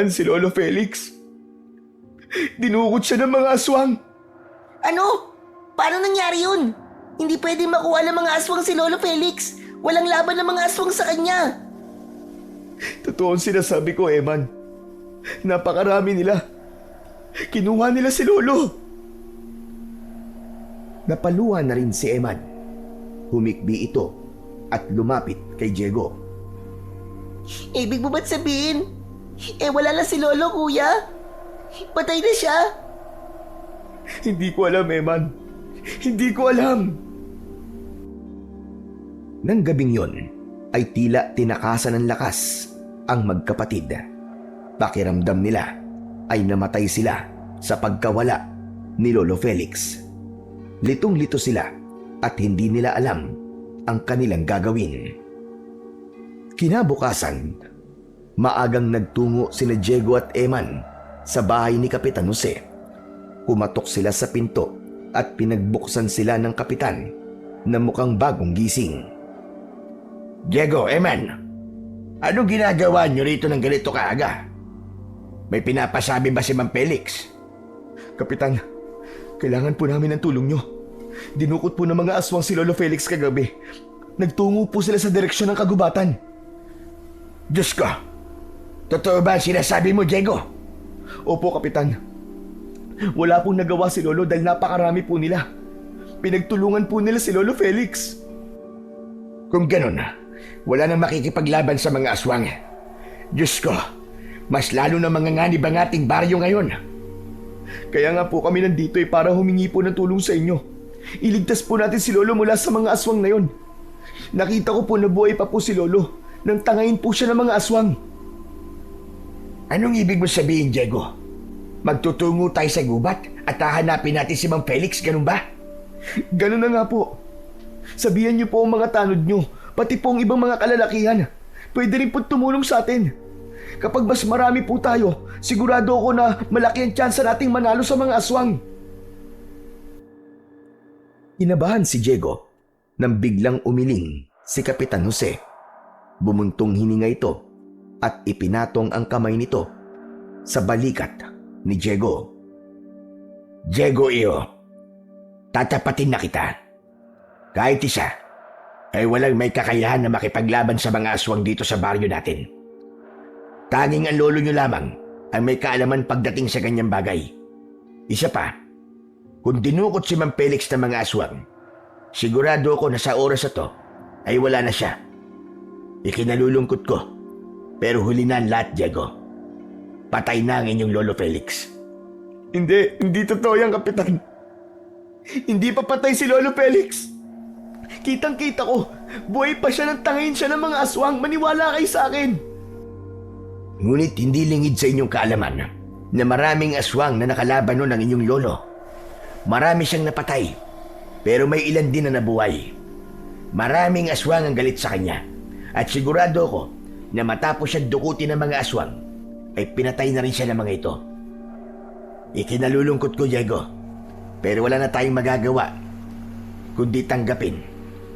si Lolo Felix. Dinukot siya ng mga aswang. Ano? Paano nangyari yun? Hindi pwedeng makuha ng mga aswang si Lolo Felix. Walang laban ng mga aswang sa kanya. Totoo ang sinasabi ko, Eman. Napakarami nila. Kinuha nila si Lolo. Napaluhan na rin si Eman. Humikbi ito at lumapit kay Diego. Ibig mo ba't sabihin? Wala na si Lolo, kuya. Patay na siya. Hindi ko alam, Eman. Hindi ko alam. Nang gabing yon, ay tila tinakasan ng lakas ang magkapatid. Pakiramdam nila ay namatay sila sa pagkawala ni Lolo Felix. Litong-lito sila at hindi nila alam ang kanilang gagawin. Kinabukasan, maagang nagtungo sina Diego at Eman sa bahay ni Kapitan Jose. Kumatok sila sa pinto at pinagbuksan sila ng kapitan na mukhang bagong gising. Diego, Eman, anong ginagawa niyo rito ng ganito kaaga? May pinapasabi ba si Mang Felix? Kapitan, kailangan po namin ng tulong nyo. Dinukot po ng mga aswang si Lolo Felix kagabi. Nagtungo po sila sa direksyon ng kagubatan. Diyos ko, totoo ba ang sinasabi mo, Diego? Opo, Kapitan. Wala pong nagawa si Lolo dahil napakarami po nila. Pinagtulungan po nila si Lolo Felix. Kung ganun, wala nang makikipaglaban sa mga aswang. Diyos ko, mas lalo na manganganib ang ating baryo ngayon. Kaya nga po kami nandito para humingi po ng tulong sa inyo. Iligtas po natin si Lolo mula sa mga aswang na yon. Nakita ko po na buhay pa po si Lolo nang tangayin po siya ng mga aswang. Anong ibig mo sabihin, Diego? Magtutungo tayo sa gubat at hahanapin natin si Mang Felix, ganun ba? Ganun na nga po. Sabihan niyo po ang mga tanod niyo, pati po ang ibang mga kalalakihan. Pwede rin po tumulong sa atin. Kapag mas marami po tayo, sigurado ako na malaki ang tsansa nating manalo sa mga aswang. Inabahan si Diego nang biglang umiling si Kapitan Jose. Bumuntong hininga ito at ipinatong ang kamay nito sa balikat ni Diego. Diego, iyo, tatapatin na kita. Kahit isa, ay walang may kakayahan na makipaglaban sa mga aswang dito sa baryo natin. Tanging ang lolo nyo lamang ang may kaalaman pagdating sa ganyang bagay. Isa pa, kung dinukot si Mang Felix ng mga aswang, sigurado ako na sa oras na to ay wala na siya. Ikinalulungkot ko, pero huli na ang lahat, Diego. Patay na ang inyong Lolo Felix. Hindi totoo yan, Kapitan. Hindi pa patay si Lolo Felix. Kitang-kita ko, buhay pa siya nang tangayin siya ng mga aswang. Maniwala kayo sa akin. Ngunit hindi lingid sa inyong kaalaman na maraming aswang na nakalaban nun ng inyong lolo. Marami siyang napatay, pero may ilan din na nabuhay. Maraming aswang ang galit sa kanya, at sigurado ako na matapos siyang dukutin ng mga aswang, ay pinatay na rin siya ng mga ito. Ikinalulungkot ko, Diego, pero wala na tayong magagawa kundi tanggapin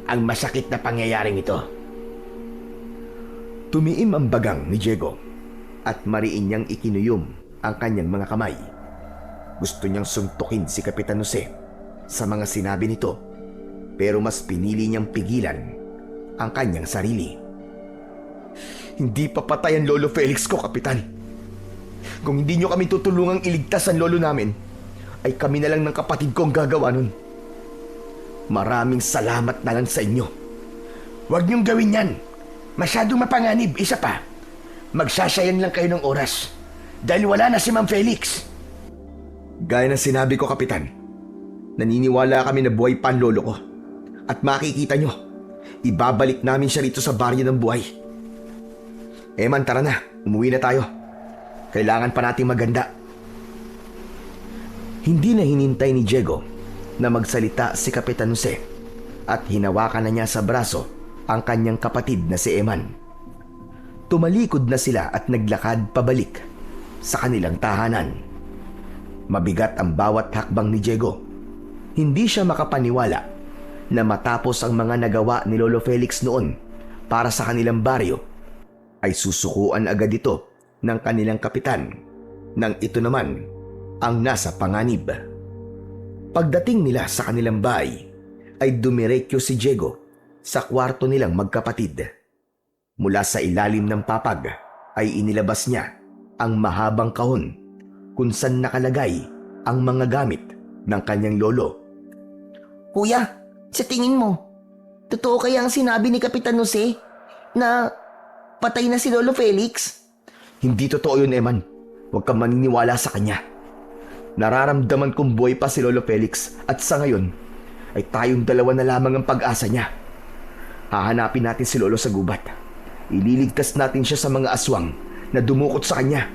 ang masakit na pangyayaring ito. Tumiim ang bagang ni Diego at mariin niyang ikinuyom ang kanyang mga kamay. Gusto niyang suntukin si Kapitan Jose sa mga sinabi nito, pero mas pinili niyang pigilan ang kanyang sarili. Hindi pa patay ang Lolo Felix ko, Kapitan. Kung hindi niyo kami tutulungang iligtas ang lolo namin, ay kami na lang ng kapatid ko ang gagawa nun. Maraming salamat na lang sa inyo. Huwag niyong gawin yan. Masyadong mapanganib. Isa pa, magsasayang lang kayo ng oras dahil wala na si Mang Felix. Gaya ng sinabi ko, Kapitan, naniniwala kami na buhay pa ang lolo ko. At makikita nyo, ibabalik namin siya rito sa baryo ng buhay. Eman, tara na. Umuwi na tayo. Kailangan pa nating maganda. Hindi na hinintay ni Diego na magsalita si Kapitan Jose at hinawakan na niya sa braso ang kanyang kapatid na si Eman. Tumalikod na sila at naglakad pabalik sa kanilang tahanan. Mabigat ang bawat hakbang ni Diego Hindi siya makapaniwala na matapos ang mga nagawa ni Lolo Felix noon para sa kanilang baryo, ay susukuan agad ito ng kanilang kapitan nang ito naman ang nasa panganib. Pagdating nila sa kanilang bahay, ay dumiretso si Diego sa kwarto nilang magkapatid. Mula sa ilalim ng papag ay inilabas niya ang mahabang kahon kung saan nakalagay ang mga gamit ng kanyang lolo. Kuya, sa tingin mo, totoo kaya ang sinabi ni Kapitan Jose na patay na si Lolo Felix? Hindi totoo yun, Eman. Huwag kang maniniwala sa kanya. Nararamdaman kong buhay pa si Lolo Felix at sa ngayon ay tayong dalawa na lamang ang pag-asa niya. Hahanapin natin si Lolo sa gubat. Ililigtas natin siya sa mga aswang na dumukot sa kanya.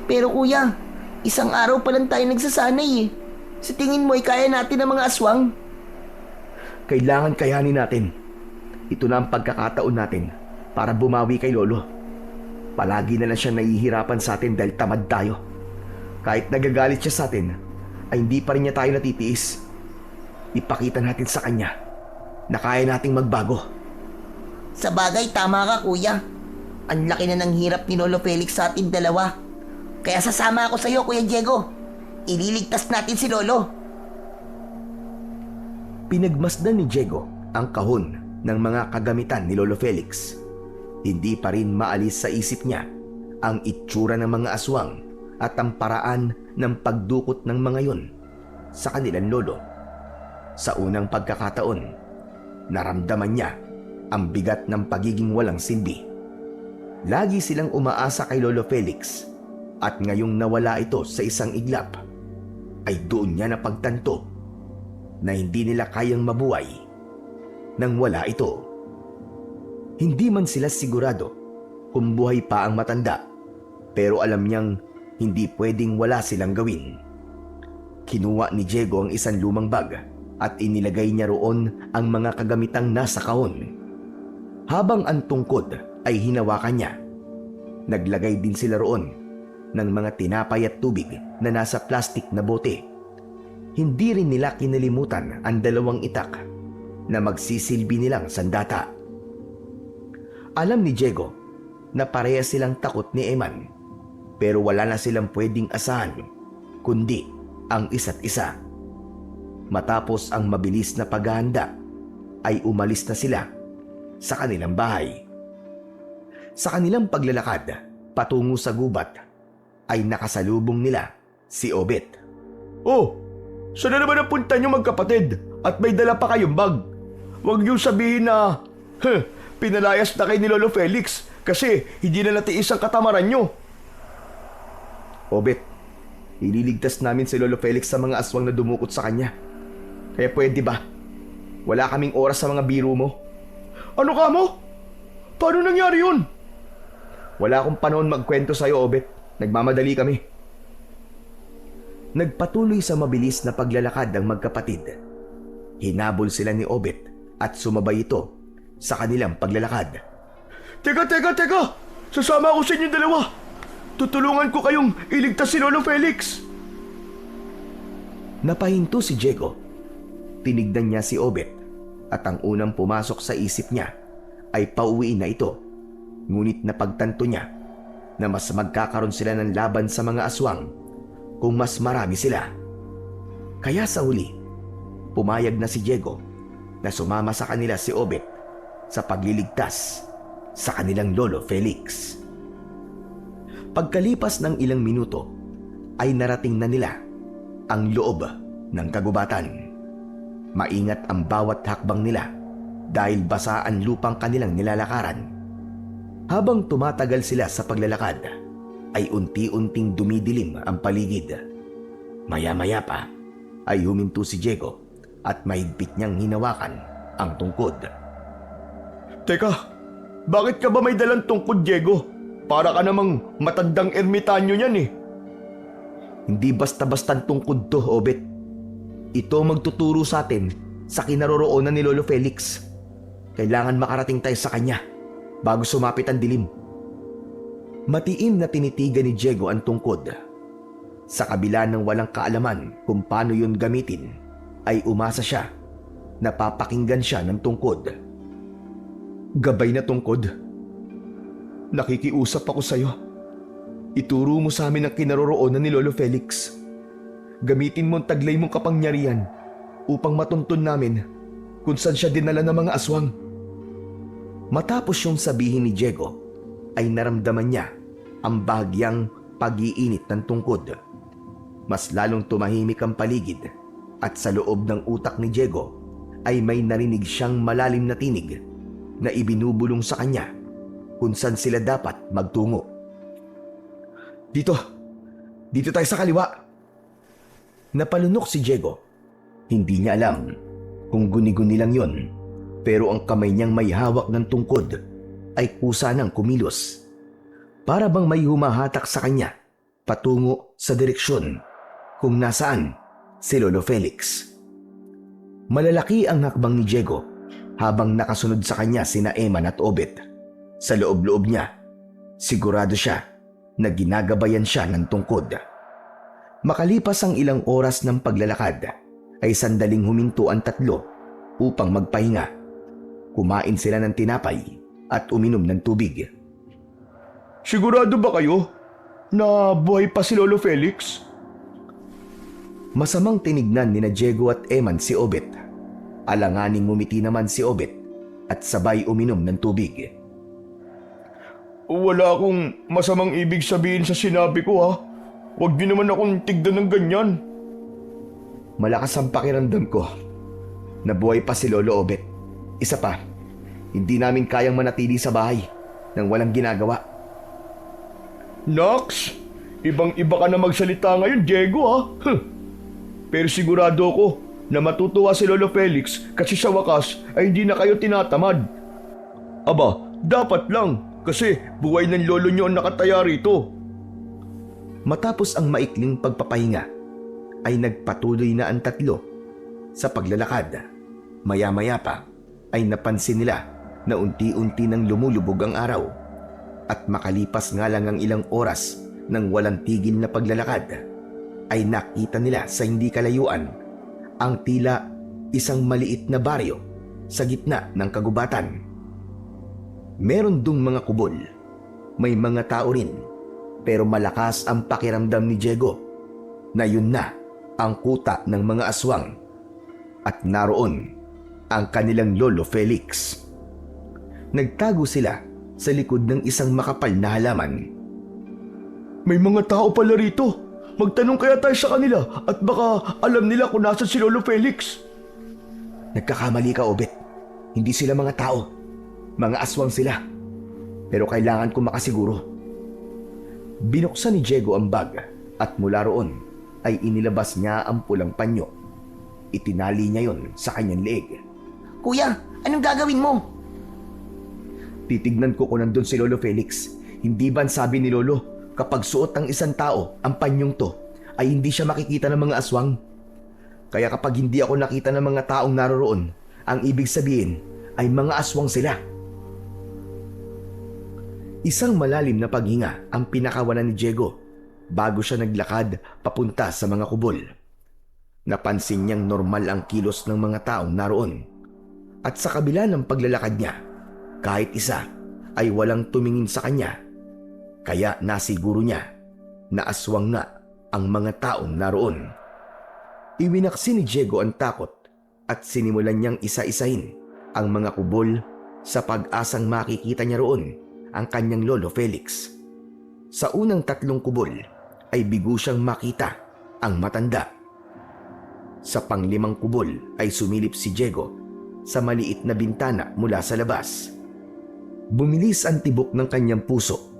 Pero kuya, isang araw pa lang tayo nagsasanay eh. Sa tingin mo ay kaya natin ang mga aswang? Kailangan kayanin natin. Ito na ang pagkakataon natin para bumawi kay Lolo. Palagi na lang siya nahihirapan sa atin dahil tamad tayo. Kahit nagagalit siya sa atin, ay hindi pa rin niya tayo natitiis. Ipakita natin sa kanya na kaya nating magbago. Sa bagay, tama ka kuya. Ang laki na ng hirap ni Lolo Felix sa ating dalawa. Kaya sasama ako sa iyo, Kuya Diego. Ililigtas natin si Lolo. Pinagmasdan ni Diego ang kahon ng mga kagamitan ni Lolo Felix. Hindi pa rin maalis sa isip niya ang itsura ng mga aswang at ang paraan ng pagdukot ng mga yon sa kanilang lolo. Sa unang pagkakataon, naramdaman niya ang bigat ng pagiging walang silbi. Lagi silang umaasa kay Lolo Felix at ngayong nawala ito sa isang iglap, ay doon niya napagtanto na hindi nila kayang mabuhay nang wala ito. Hindi man sila sigurado kung buhay pa ang matanda, pero alam niyang hindi pwedeng wala silang gawin. Kinuha ni Diego ang isang lumang bag at inilagay niya roon ang mga kagamitang nasa kahon. Habang ang tungkod ay hinawakan niya, naglagay din sila roon ng mga tinapay at tubig na nasa plastik na bote. Hindi rin nila kinalimutan ang dalawang itak na magsisilbi nilang sandata. Alam ni Diego na pareha silang takot ni Eman, pero wala na silang pwedeng asahan kundi ang isa't isa. Matapos ang mabilis na paghahanda, ay umalis na sila sa kanilang bahay. Sa kanilang paglalakad patungo sa gubat, ay nakasalubong nila si Obet. Oh, saan na naman ang punta niyo magkapatid? At may dala pa kayong bag. Huwag niyo sabihin na, pinalayas na kay ni Lolo Felix kasi hindi na natiis ang katamaran niyo. Obet, ililigtas namin si Lolo Felix sa mga aswang na dumukot sa kanya. Kaya pwede ba? Wala kaming oras sa mga biro mo. Ano ka mo? Paano nangyari yun? Wala akong panahon magkwento sa'yo, Obet. Nagmamadali kami. Nagpatuloy sa mabilis na paglalakad ang magkapatid. Hinabol sila ni Obet at sumabay ito sa kanilang paglalakad. Teka! Sasama ako sa inyong dalawa. Tutulungan ko kayong iligtas si Lolo Felix. Napahinto si Diego. Tinignan niya si Obet at ang unang pumasok sa isip niya ay pauwiin na ito. Ngunit napagtanto niya na mas magkakaroon sila ng laban sa mga aswang kung mas marami sila. Kaya sa huli, pumayag na si Diego na sumama sa kanila si Obet sa pagliligtas sa kanilang Lolo Felix. Pagkalipas ng ilang minuto, ay narating na nila ang loob ng kagubatan. Maingat ang bawat hakbang nila dahil basa ang lupang kanilang nilalakaran. Habang tumatagal sila sa paglalakad, ay unti-unting dumidilim ang paligid. Maya-maya pa ay huminto si Diego at mahigpit niyang hinawakan ang tungkod. Teka, bakit ka ba may dalang tungkod, Diego? Para ka namang matandang ermitanyo niyan eh. Hindi basta-bastang tungkod to, Obet. Ito magtuturo sa atin sa kinaroroonan ni Lolo Felix. Kailangan makarating tayo sa kanya bago sumapit ang dilim. Matiim na tinitigan ni Diego ang tungkod. Sa kabila ng walang kaalaman kung paano yun gamitin, ay umasa siya. Napapakinggan siya ng tungkod. Gabay na tungkod. Nakikiusap ako sa'yo. Ituro mo sa amin ang kinaroroonan ni Lolo Felix. Gamitin mo ang taglay mong kapangyarihan upang matuntun namin kung saan siya dinala ng mga aswang. Matapos yung sabihin ni Diego, ay naramdaman niya ang bahagyang pag-iinit ng tungkod. Mas lalong tumahimik ang paligid at sa loob ng utak ni Diego ay may narinig siyang malalim na tinig na ibinubulong sa kanya kung saan sila dapat magtungo. Dito tayo sa kaliwa. Napalunok si Diego. Hindi niya alam kung guni-guni lang yon, pero ang kamay niyang may hawak ng tungkod ay kusa nang kumilos. Para bang may humahatak sa kanya patungo sa direksyon kung nasaan si Lolo Felix. Malalaki ang hakbang ni Diego habang nakasunod sa kanya sina Eman at Obet. Sa loob-loob niya, sigurado siya na ginagabayan siya ng tungkod. Makalipas ang ilang oras ng paglalakad, ay sandaling huminto ang tatlo upang magpahinga. Kumain sila ng tinapay at uminom ng tubig. Sigurado ba kayo na buhay pa si Lolo Felix? Masamang tinignan ni Diego at Eman si Obet. Alanganing ngumiti naman si Obet at sabay uminom ng tubig. Wala akong masamang ibig sabihin sa sinabi ko ha. Huwag din naman akong tigdan ng ganyan. Malakas ang pakiramdam ko na buhay pa si Lolo Obet. Isa pa, hindi namin kayang manatili sa bahay nang walang ginagawa. Nox, ibang-iba ka na magsalita ngayon, Diego ha. Pero sigurado ko na matutuwa si Lolo Felix kasi sa wakas ay hindi na kayo tinatamad. Aba, dapat lang kasi buhay ng lolo niyo ang nakataya rito. Matapos ang maikling pagpapahinga, ay nagpatuloy na ang tatlo sa paglalakad. Maya-maya pa ay napansin nila na unti-unti nang lumulubog ang araw. At makalipas nga lang ang ilang oras ng walang tigil na paglalakad, ay nakita nila sa hindi kalayuan ang tila isang maliit na baryo sa gitna ng kagubatan. Meron dung mga kubol, may mga tao rin, pero malakas ang pakiramdam ni Diego na yun na ang kuta ng mga aswang at naroon ang kanilang Lolo Felix. Nagtago sila sa likod ng isang makapal na halaman. May mga tao pala rito. Magtanong kaya tayo sa kanila at baka alam nila kung nasan si Lolo Felix. Nagkakamali ka, Obet. Hindi sila mga tao. Mga aswang sila. Pero kailangan ko makasiguro. Binuksan ni Diego ang bag at mula roon ay inilabas niya ang pulang panyo. Itinali niya yon sa kanyang leeg. Kuya, anong gagawin mo? Titignan ko kung nandun si Lolo Felix. Hindi ba sabi ni Lolo, kapag suot ng isang tao ang panyong to, ay hindi siya makikita ng mga aswang? Kaya kapag hindi ako nakita ng mga taong naroroon, ang ibig sabihin ay mga aswang sila. Isang malalim na paghinga ang pinakawalan ni Diego bago siya naglakad papunta sa mga kubol. Napansin niyang normal ang kilos ng mga taong naroon. At sa kabila ng paglalakad niya, kahit isa ay walang tumingin sa kanya. Kaya nasiguro niya na aswang nga ang mga taong naroon. Iwinaksi ni Diego ang takot at sinimulan niyang isa-isahin ang mga kubol sa pag-asang makikita niya roon ang kanyang Lolo Felix. Sa unang 3 kubol ay bigo siyang makita ang matanda. Sa pang-5 kubol ay sumilip si Diego sa maliit na bintana mula sa labas. Bumilis ang tibok ng kanyang puso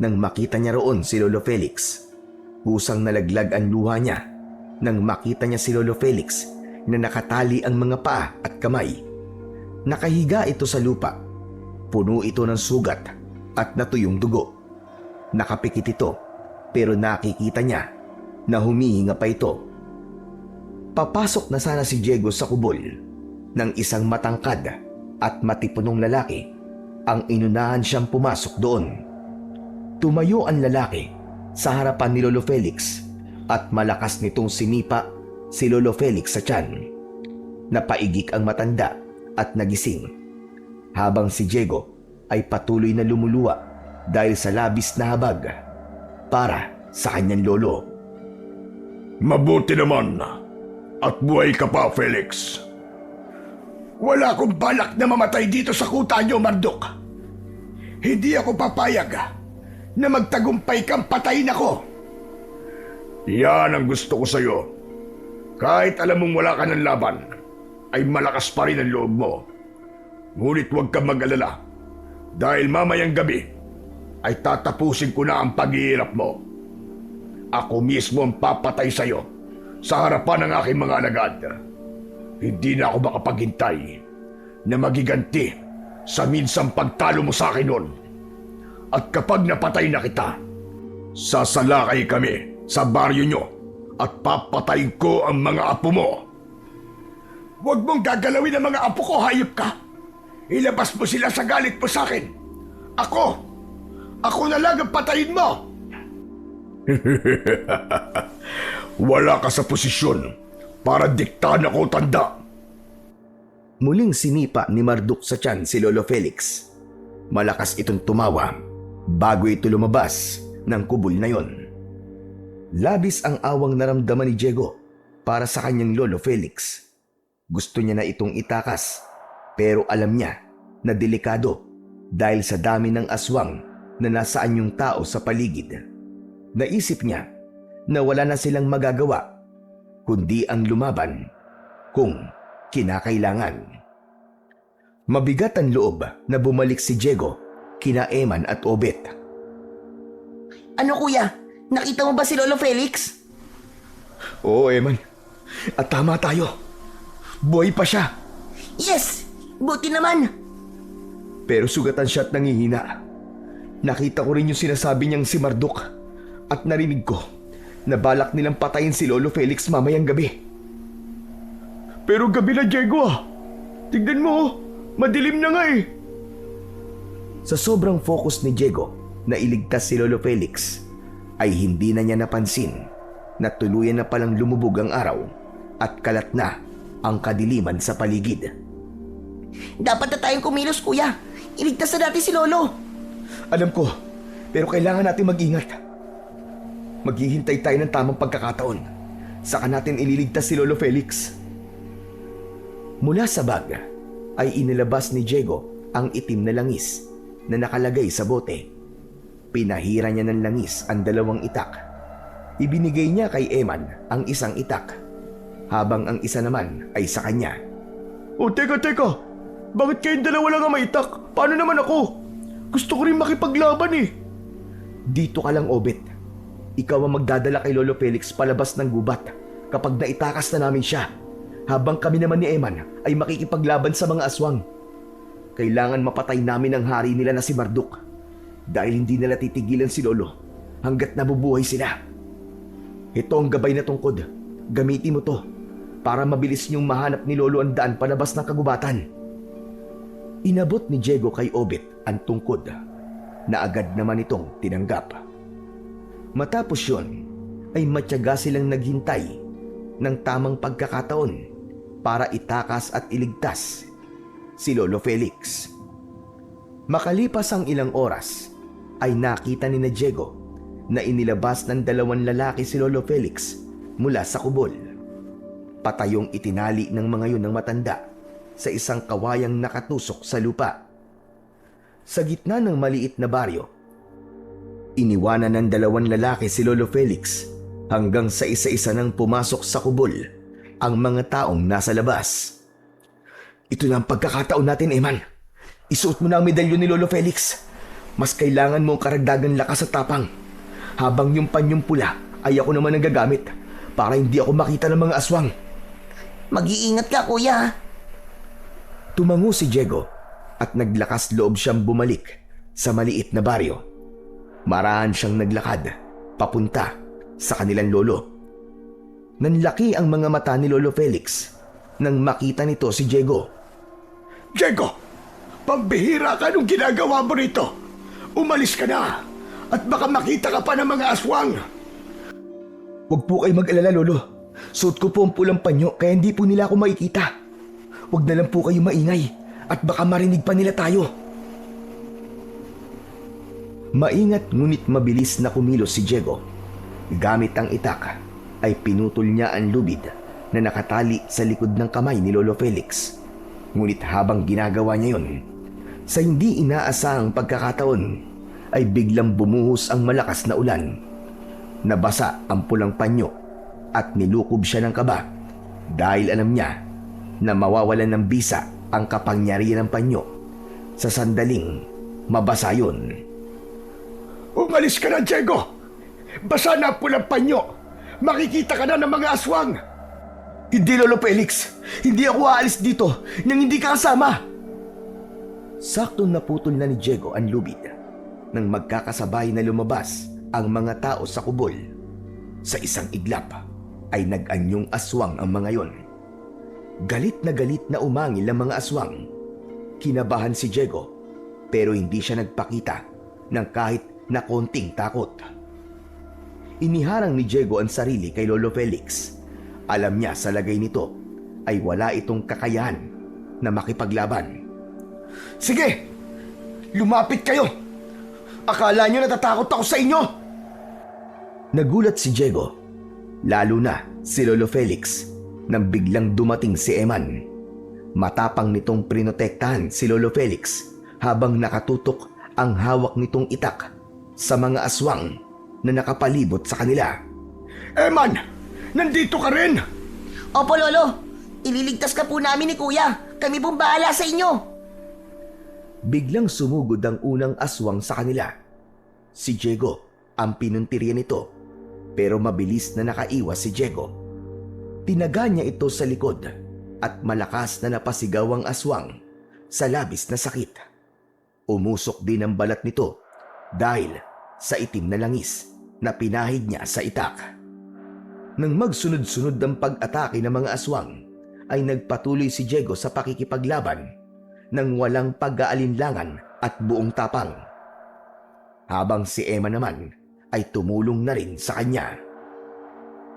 nang makita niya roon si Lolo Felix. Pusang nalaglag ang luha niya nang makita niya si Lolo Felix na nakatali ang mga paa at kamay. Nakahiga ito sa lupa. Puno ito ng sugat at natuyong dugo. Nakapikit ito pero nakikita niya na humihinga pa ito. Papasok na sana si Diego sa kubol nang isang matangkad at matipunong lalaki ang inunahan siyang pumasok doon. Tumayo ang lalaki sa harapan ni Lolo Felix at malakas nitong sinipa si Lolo Felix sa tiyan. Napaigik ang matanda at nagising, habang si Diego ay patuloy na lumuluwa dahil sa labis na habag para sa kanyang lolo. Mabuti naman at buhay ka pa, Felix. Wala akong balak na mamatay dito sa kuta niyo, Marduk. Hindi ako papayag na magtagumpay kang patayin ako. Yan ang gusto ko sa'yo. Kahit alam mong wala ka ng laban, ay malakas pa rin ang loob mo. Ngunit huwag kang mag-alala dahil mamayang gabi ay tatapusin ko na ang paghihirap mo. Ako mismo ang papatay sa'yo sa harapan ng aking mga alagad. Hindi na ako makapaghintay na magiganti sa minsang pagtalo mo sa akin noon. At kapag napatay na kita, sasalakay kami sa baryo nyo at papatayin ko ang mga apo mo. Huwag mong gagalawin ang mga apo ko, hayop ka. Ilabas mo sila sa galit mo sa akin. Ako na lang ang patayin mo. Wala ka sa posisyon para diktahan ako, tanda. Muling sinipa ni Marduk sa tiyan si Lolo Felix. Malakas itong tumawa bago ito lumabas ng kubol na yon. Labis ang awang naramdaman ni Diego para sa kanyang Lolo Felix. Gusto niya na itong itakas, pero alam niya na delikado dahil sa dami ng aswang na nasa anyong tao sa paligid. Naisip niya na wala na silang magagawa kundi ang lumaban kung kinakailangan. Mabigat ang loob na bumalik si Diego kina Eman at Obet. Ano kuya? Nakita mo ba si Lolo Felix? Oo, Eman. At tama tayo. Buhay pa siya. Yes! Buti naman! Pero sugatan siya at nangihina. Nakita ko rin yung sinasabi niyang si Marduk at narinig ko na balak nilang patayin si Lolo Felix mamayang gabi. Pero gabi na, Diego. Tignan mo, madilim na nga eh. Sa sobrang focus ni Diego na iligtas si Lolo Felix, ay hindi na niya napansin na tuluyan na palang lumubog ang araw at kalat na ang kadiliman sa paligid. Dapat na tayong kumilos, kuya. Iligtas na natin si Lolo. Alam ko, pero kailangan natin mag-ingat. Maghihintay tayo ng tamang pagkakataon. Saka natin ililigtas si Lolo Felix. Mula sa bag ay inilabas ni Diego ang itim na langis na nakalagay sa bote. Pinahira niya ng langis ang 2 itak. Ibinigay niya kay Eman ang isang itak, habang ang isa naman ay sa kanya. O teka. Bakit kayong dalawa lang ang maitak? Paano naman ako? Gusto ko rin makipaglaban eh. Dito ka lang, Obet. Ikaw ang magdadala kay Lolo Felix palabas ng gubat kapag naitakas na namin siya, habang kami naman ni Eman ay makikipaglaban sa mga aswang. Kailangan mapatay namin ang hari nila na si Marduk dahil hindi nila titigilan si Lolo hanggat nabubuhay sila. Ito ang gabay na tungkod. Gamitin mo to para mabilis niyong mahanap ni Lolo ang daan palabas ng kagubatan. Inabot ni Diego kay Obet ang tungkod na agad naman itong tinanggap. Matapos yun ay matyaga silang naghintay ng tamang pagkakataon para itakas at iligtas si Lolo Felix. Makalipas ang ilang oras ay nakita ni Diego na inilabas ng 2 lalaki si Lolo Felix mula sa kubol. Patayong itinali ng mga yun ng matanda sa isang kawayang nakatusok sa lupa. Sa gitna ng maliit na baryo, iniwanan ng 2 lalaki si Lolo Felix hanggang sa isa-isa nang pumasok sa kubol ang mga taong nasa labas. Ito na ang pagkakataon natin, Eman. Isuot mo na ang medalyon ni Lolo Felix. Mas kailangan mo ang karagdagang lakas at tapang. Habang yung panyong pula ay ako naman ang gagamit para hindi ako makita ng mga aswang. Mag-iingat ka, kuya. Tumango si Diego at naglakas loob siyang bumalik sa maliit na baryo. Marahan siyang naglakad papunta sa kanilang lolo. Nanlaki ang mga mata ni Lolo Felix nang makita nito si Diego. Diego, pambihira ka nung ginagawa mo rito. Umalis ka na at baka makita ka pa ng mga aswang. Huwag po kayo mag-alala, Lolo. Suot ko po ang pulang panyo kaya hindi po nila ako makikita. Huwag na lang po kayo maingay at baka marinig pa nila tayo. Maingat ngunit mabilis na kumilos si Diego. Gamit ang itak ay pinutol niya ang lubid na nakatali sa likod ng kamay ni Lolo Felix. Ngunit habang ginagawa niya yon, sa hindi inaasahang pagkakataon ay biglang bumuhos ang malakas na ulan. Nabasa ang pulang panyo at nilukob siya ng kaba dahil alam niya na mawawalan ng bisa ang kapangyarihan ng panyo. Sa sandaling mabasa yun. Umalis ka na, Diego! Basa na po ng panyo! Makikita ka na ng mga aswang! Hindi, Lolo Felix! Hindi ako aalis dito nang hindi ka kasama! Saktong naputol na ni Diego ang lubid nang magkakasabay na lumabas ang mga tao sa kubol. Sa isang iglap ay nag-anyong aswang ang mga yon. Galit na umangil ang mga aswang. Kinabahan si Diego pero hindi siya nagpakita ng kahit na konting takot. Iniharang ni Diego ang sarili kay Lolo Felix. Alam niya sa lagay nito ay wala itong kakayahan na makipaglaban. Sige! Lumapit kayo! Akala nyo natatakot ako sa inyo? Nagulat si Diego, lalo na si Lolo Felix nang biglang dumating si Eman. Matapang nitong prinotektahan si Lolo Felix habang nakatutok ang hawak nitong itak sa mga aswang na nakapalibot sa kanila. Eman! Nandito ka rin! Opo, Lolo. Ililigtas ka po namin ni Kuya. Kami pong bahala sa inyo. Biglang sumugod ang unang aswang sa kanila. Si Diego ang pinuntirya nito, pero mabilis na nakaiwas si Diego. Tinaga niya ito sa likod at malakas na napasigaw ang aswang sa labis na sakit. Umusok din ang balat nito dahil sa itim na langis na pinahid niya sa itak. Nang magsunod-sunod ang pag-atake ng mga aswang, ay nagpatuloy si Diego sa pakikipaglaban nang walang pag-aalinlangan at buong tapang. Habang si Emma naman ay tumulong na rin sa kanya.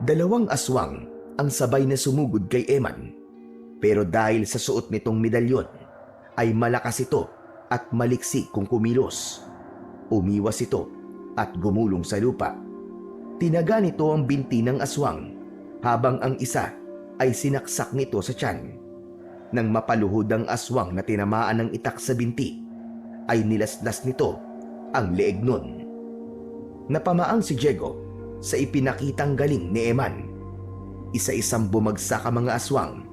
Dalawang aswang ang sabay na sumugod kay Eman, pero dahil sa suot nitong medalyon ay malakas ito at maliksi kung kumilos. Umiwas ito at gumulong sa lupa. Tinaga nito ang binti ng aswang habang ang isa ay sinaksak nito sa tiyan. Nang mapaluhod ang aswang na tinamaan ng itak sa binti, ay nilaslas nito ang leeg nun. Napamaang si Diego sa ipinakitang galing ni Eman. Isa-isang bumagsak ang mga aswang.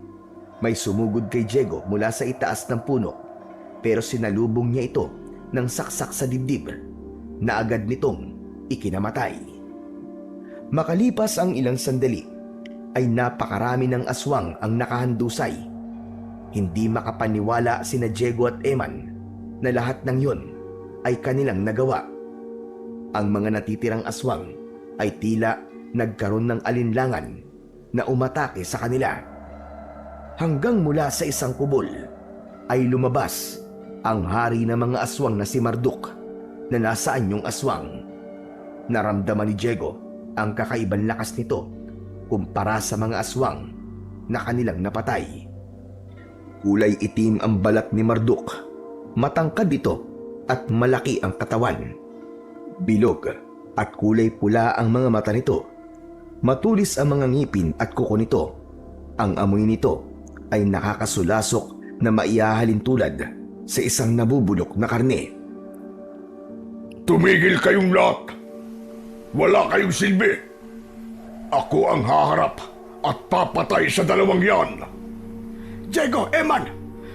May sumugod kay Diego mula sa itaas ng puno, pero sinalubong niya ito ng saksak sa dibdib na agad nitong ikinamatay. Makalipas ang ilang sandali, ay napakarami ng aswang ang nakahandusay. Hindi makapaniwala sina Diego at Eman na lahat ng yun ay kanilang nagawa. Ang mga natitirang aswang ay tila nagkaroon ng alinlangan na umatake sa kanila. Hanggang mula sa isang kubol ay lumabas ang hari ng mga aswang na si Marduk na nasa anyong aswang. Naramdaman ni Diego ang kakaibang lakas nito kumpara sa mga aswang na kanilang napatay. Kulay itim ang balat ni Marduk. Matangkad ito at malaki ang katawan. Bilog at kulay pula ang mga mata nito. Matulis ang mga ngipin at kuko nito. Ang amoy nito ay nakakasulasok na maihahalin tulad sa isang nabubulok na karne. Tumigil kayong lahat! Wala kayong silbi! Ako ang haharap at papatay sa dalawang yan! Diego, Eman!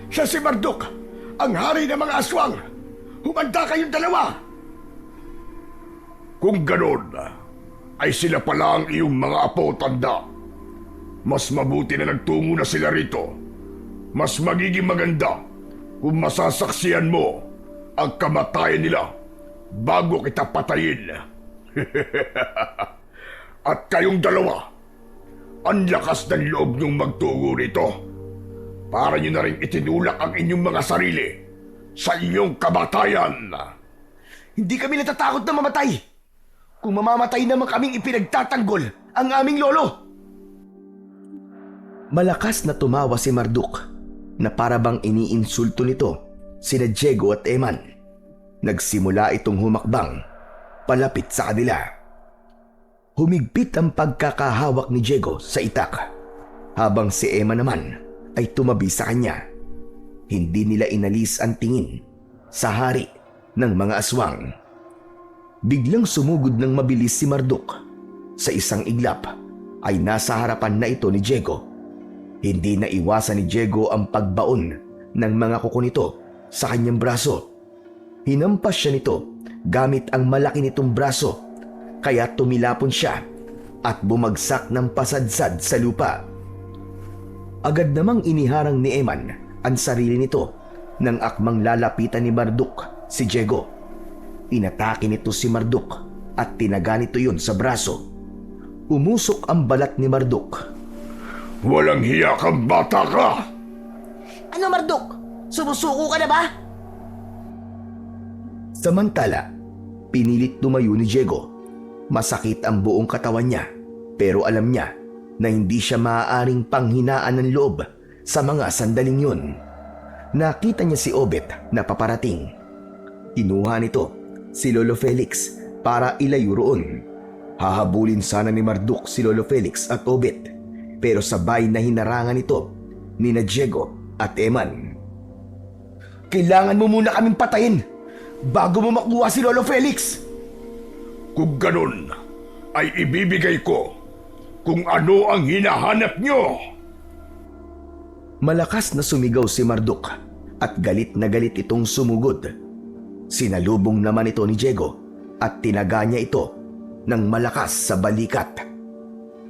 Siya si Marduk! Ang hari ng mga aswang! Humanda kayong dalawa! Kung ganon, ay sila pala ang iyong mga apo tanda. Mas mabuti na nagtungo na sila rito. Mas magiging maganda kung masasaksiyan mo ang kamatayan nila bago kita patayin. At kayong dalawa, ang lakas ng loob niyong magtungo rito para niyo na rin itinulak ang inyong mga sarili sa inyong kamatayan. Hindi kami natatakot na mamatay. Kung mamamatay naman kaming ipinagtatanggol ang aming lolo. Malakas na tumawa si Marduk. na parabang iniinsulto nito sina Diego at Eman. Nagsimula itong humakbang palapit sa kanila. Humigpit ang pagkakahawak ni Diego sa itak, habang si Eman naman ay tumabi sa kanya. Hindi nila inalis ang tingin sa hari ng mga aswang. Biglang sumugod ng mabilis si Marduk. Sa isang iglap ay nasa harapan na ito ni Diego. Hindi na iwasan ni Diego ang pagbaon ng mga kuko nito sa kanyang braso. Hinampas siya nito gamit ang malaki nitong braso, kaya tumilapon siya at bumagsak ng pasadsad sa lupa. Agad namang iniharang ni Eman ang sarili nito nang akmang lalapitan ni Marduk si Diego. Inatake nito si Marduk at tinaga nito yun sa braso. Umusok ang balat ni Marduk. Walang hiya kang bata ka! Ano, Marduk? Sumusuko ka na ba? Samantala, pinilit tumayo ni Diego. Masakit ang buong katawan niya, pero alam niya na hindi siya maaaring panghinaan ng loob sa mga sandaling yun. Nakita niya si Obet na paparating. Inuha nito si Lolo Felix para ilayo roon. Hahabulin sana ni Marduk si Lolo Felix at Obet, pero sabay na hinarangan ito ni Diego at Eman. Kailangan mo muna kaming patayin bago mo makuha si Lolo Felix. Kung ganun, ay ibibigay ko kung ano ang hinahanap nyo. Malakas na sumigaw si Marduk at galit na galit itong sumugod. Sinalubong naman ito ni Diego at tinaga niya ito ng malakas sa balikat.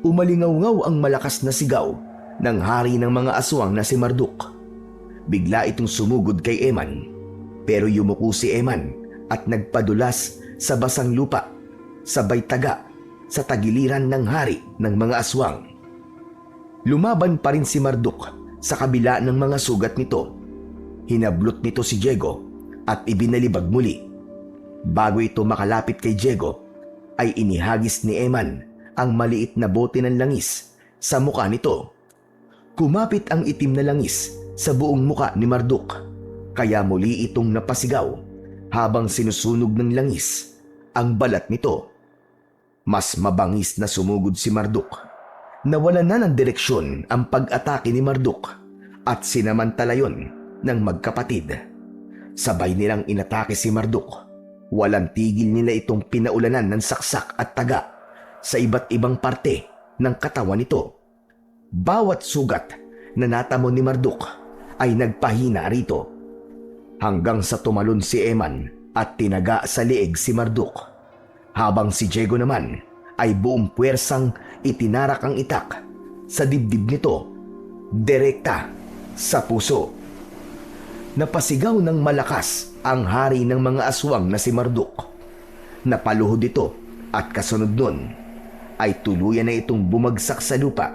Umalingaw-ngaw ang malakas na sigaw ng hari ng mga aswang na si Marduk. Bigla itong sumugod kay Eman, pero yumuko si Eman at nagpadulas sa basang lupa, sabay taga sa tagiliran ng hari ng mga aswang. Lumaban pa rin si Marduk sa kabila ng mga sugat nito. Hinablot nito si Diego at ibinalibag muli. Bago ito makalapit kay Diego, ay inihagis ni Eman ang maliit na bote ng langis sa muka nito. Kumapit ang itim na langis sa buong muka ni Marduk, kaya muli itong napasigaw habang sinusunog ng langis ang balat nito. Mas mabangis na sumugod si Marduk. Nawalan na ng direksyon ang pag-atake ni Marduk at sinamantala yon ng magkapatid. Sabay nilang inatake si Marduk. Walang tigil nila itong pinaulanan ng saksak at taga sa iba't ibang parte ng katawan nito. Bawat sugat na natamo ni Marduk ay nagpahina rito, hanggang sa tumalon si Eman at tinaga sa leeg si Marduk, habang si Diego naman ay buong puwersang itinarak ang itak sa dibdib nito, direkta sa puso. Napasigaw ng malakas ang hari ng mga aswang na si Marduk. Napaluhod ito at kasunod nun ay tuluyan na itong bumagsak sa lupa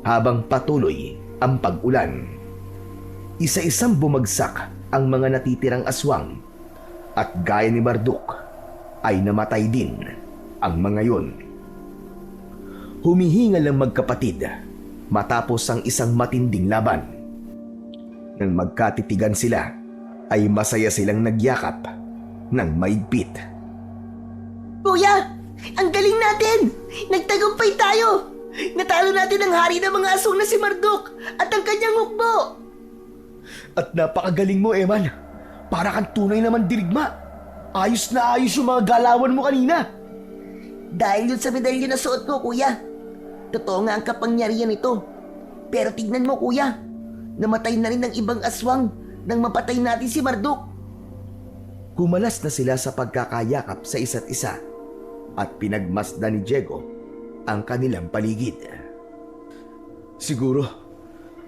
habang patuloy ang pag-ulan. Isa-isang bumagsak ang mga natitirang aswang at gaya ni Marduk ay namatay din ang mga yon. Humihingal ang magkapatid matapos ang isang matinding laban. Nang magkatitigan sila, ay masaya silang nagyakap ng maigpit. Kuya! Ang galing natin! Nagtagumpay tayo! Natalo natin ang hari ng mga aswang na si Marduk at ang kanyang hukbo! At napakagaling mo, Eman. Para kang tunay naman dirigma. Ayos na ayos yung mga galawan mo kanina. Dahil yun sa medalya na suot ko, kuya. Totoo nga ang kapangyarihan nito. Pero tignan mo, kuya. Namatay na rin ng ibang aswang nang mapatay natin si Marduk. Kumalas na sila sa pagkakayakap sa isa't isa at pinagmasdan ni Diego ang kanilang paligid. Siguro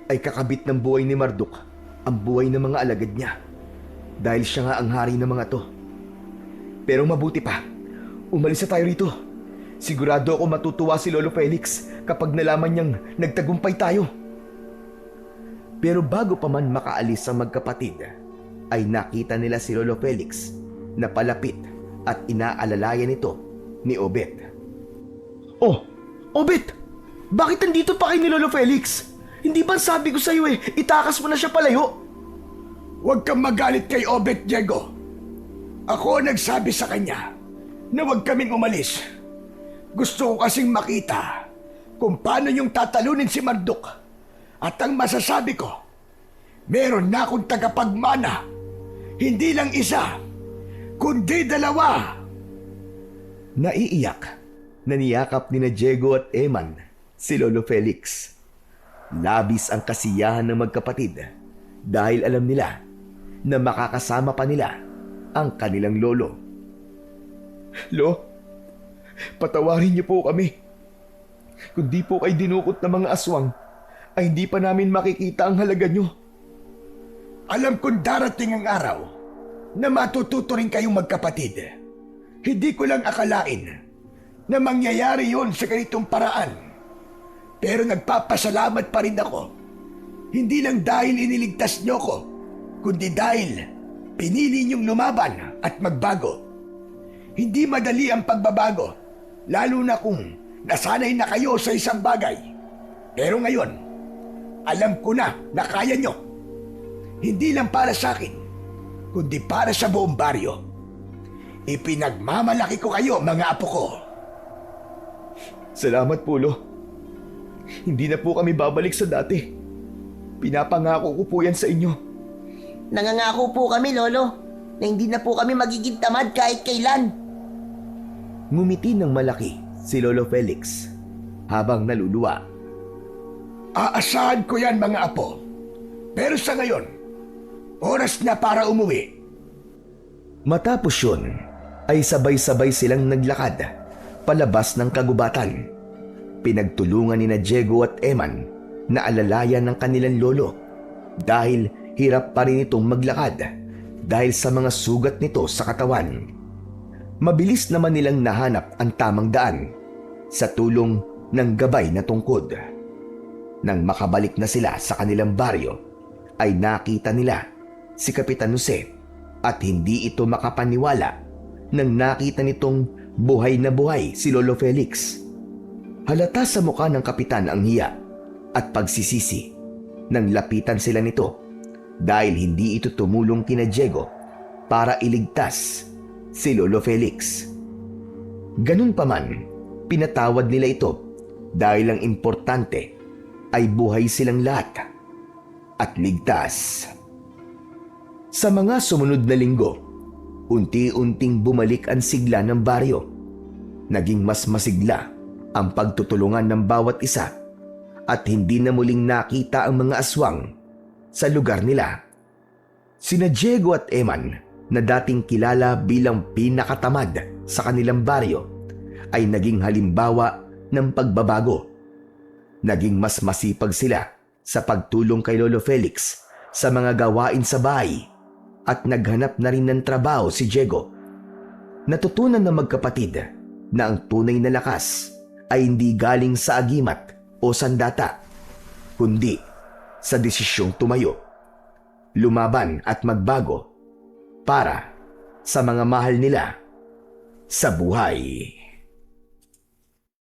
ay kakabit ng buhay ni Marduk ang buhay ng mga alagad niya dahil siya nga ang hari ng mga to. Pero mabuti pa, umalis na tayo rito. Sigurado ako matutuwa si Lolo Felix kapag nalaman niyang nagtagumpay tayo. Pero bago pa man makaalis ang magkapatid, ay nakita nila si Lolo Felix na palapit at inaalalayan ito ni Obet. Oh, Obet! Bakit nandito pa kayo ni Lolo Felix? Hindi ba sabi ko sa'yo itakas mo na siya palayo? Huwag kang magalit kay Obet, Diego. Ako nagsabi sa kanya na huwag kaming umalis. Gusto ko kasing makita kung paano yung tatalunin si Marduk. At ang masasabi ko, meron na akong tagapagmana. Hindi lang isa, kundi dalawa. Naiiyak na niyakap ni na Diego at Eman si Lolo Felix. Labis ang kasiyahan ng magkapatid dahil alam nila na makakasama pa nila ang kanilang lolo. Lo, patawarin niyo po kami. Kung di po kayo dinukot ng mga aswang, ay hindi pa namin makikita ang halaga niyo. Alam kong darating ang araw na matututo rin kayong magkapatid. Hindi ko lang akalain na mangyayari yon sa ganitong paraan. Pero nagpapasalamat pa rin ako. Hindi lang dahil iniligtas niyo ko, kundi dahil pinili niyong lumaban at magbago. Hindi madali ang pagbabago, lalo na kung nasanay na kayo sa isang bagay. Pero ngayon, alam ko na kaya niyo. Hindi lang para sa akin, kundi para sa buong baryo. Ipinagmamalaki ko kayo, mga apo ko. Salamat po, Lo. Hindi na po kami babalik sa dati. Pinapangako ko po yan sa inyo. Nangangako po kami, Lolo, na hindi na po kami magiging tamad kahit kailan. Ngumiti ng malaki si Lolo Felix habang naluluwa. Aasahan ko yan, mga apo. Pero sa ngayon, oras na para umuwi. Matapos yun, ay sabay-sabay silang naglakad palabas ng kagubatan. Pinagtulungan ni na Diego at Eman na alalayan ng kanilang lolo dahil hirap pa rin itong maglakad dahil sa mga sugat nito sa katawan. Mabilis naman nilang nahanap ang tamang daan sa tulong ng gabay na tungkod. Nang makabalik na sila sa kanilang baryo, ay nakita nila si Kapitan Jose at hindi ito makapaniwala nang nakita nitong buhay na buhay si Lolo Felix. Halata sa mukha ng kapitan ang hiya at pagsisisi nang lapitan sila nito dahil hindi ito tumulong kina Diego para iligtas si Lolo Felix. Ganun pa man, pinatawad nila ito dahil ang importante ay buhay silang lahat at ligtas. Sa mga sumunod na linggo, unti-unting bumalik ang sigla ng baryo. Naging mas masigla ang pagtutulungan ng bawat isa at hindi na muling nakita ang mga aswang sa lugar nila. Sina Diego at Eman na dating kilala bilang pinakatamad sa kanilang baryo ay naging halimbawa ng pagbabago. Naging mas masipag sila sa pagtulong kay Lolo Felix sa mga gawain sa bahay at naghanap na rin ng trabaho si Diego. Natutunan ng magkapatid na ang tunay na lakas ay hindi galing sa agimat o sandata, kundi sa desisyong tumayo, lumaban at magbago para sa mga mahal nila sa buhay.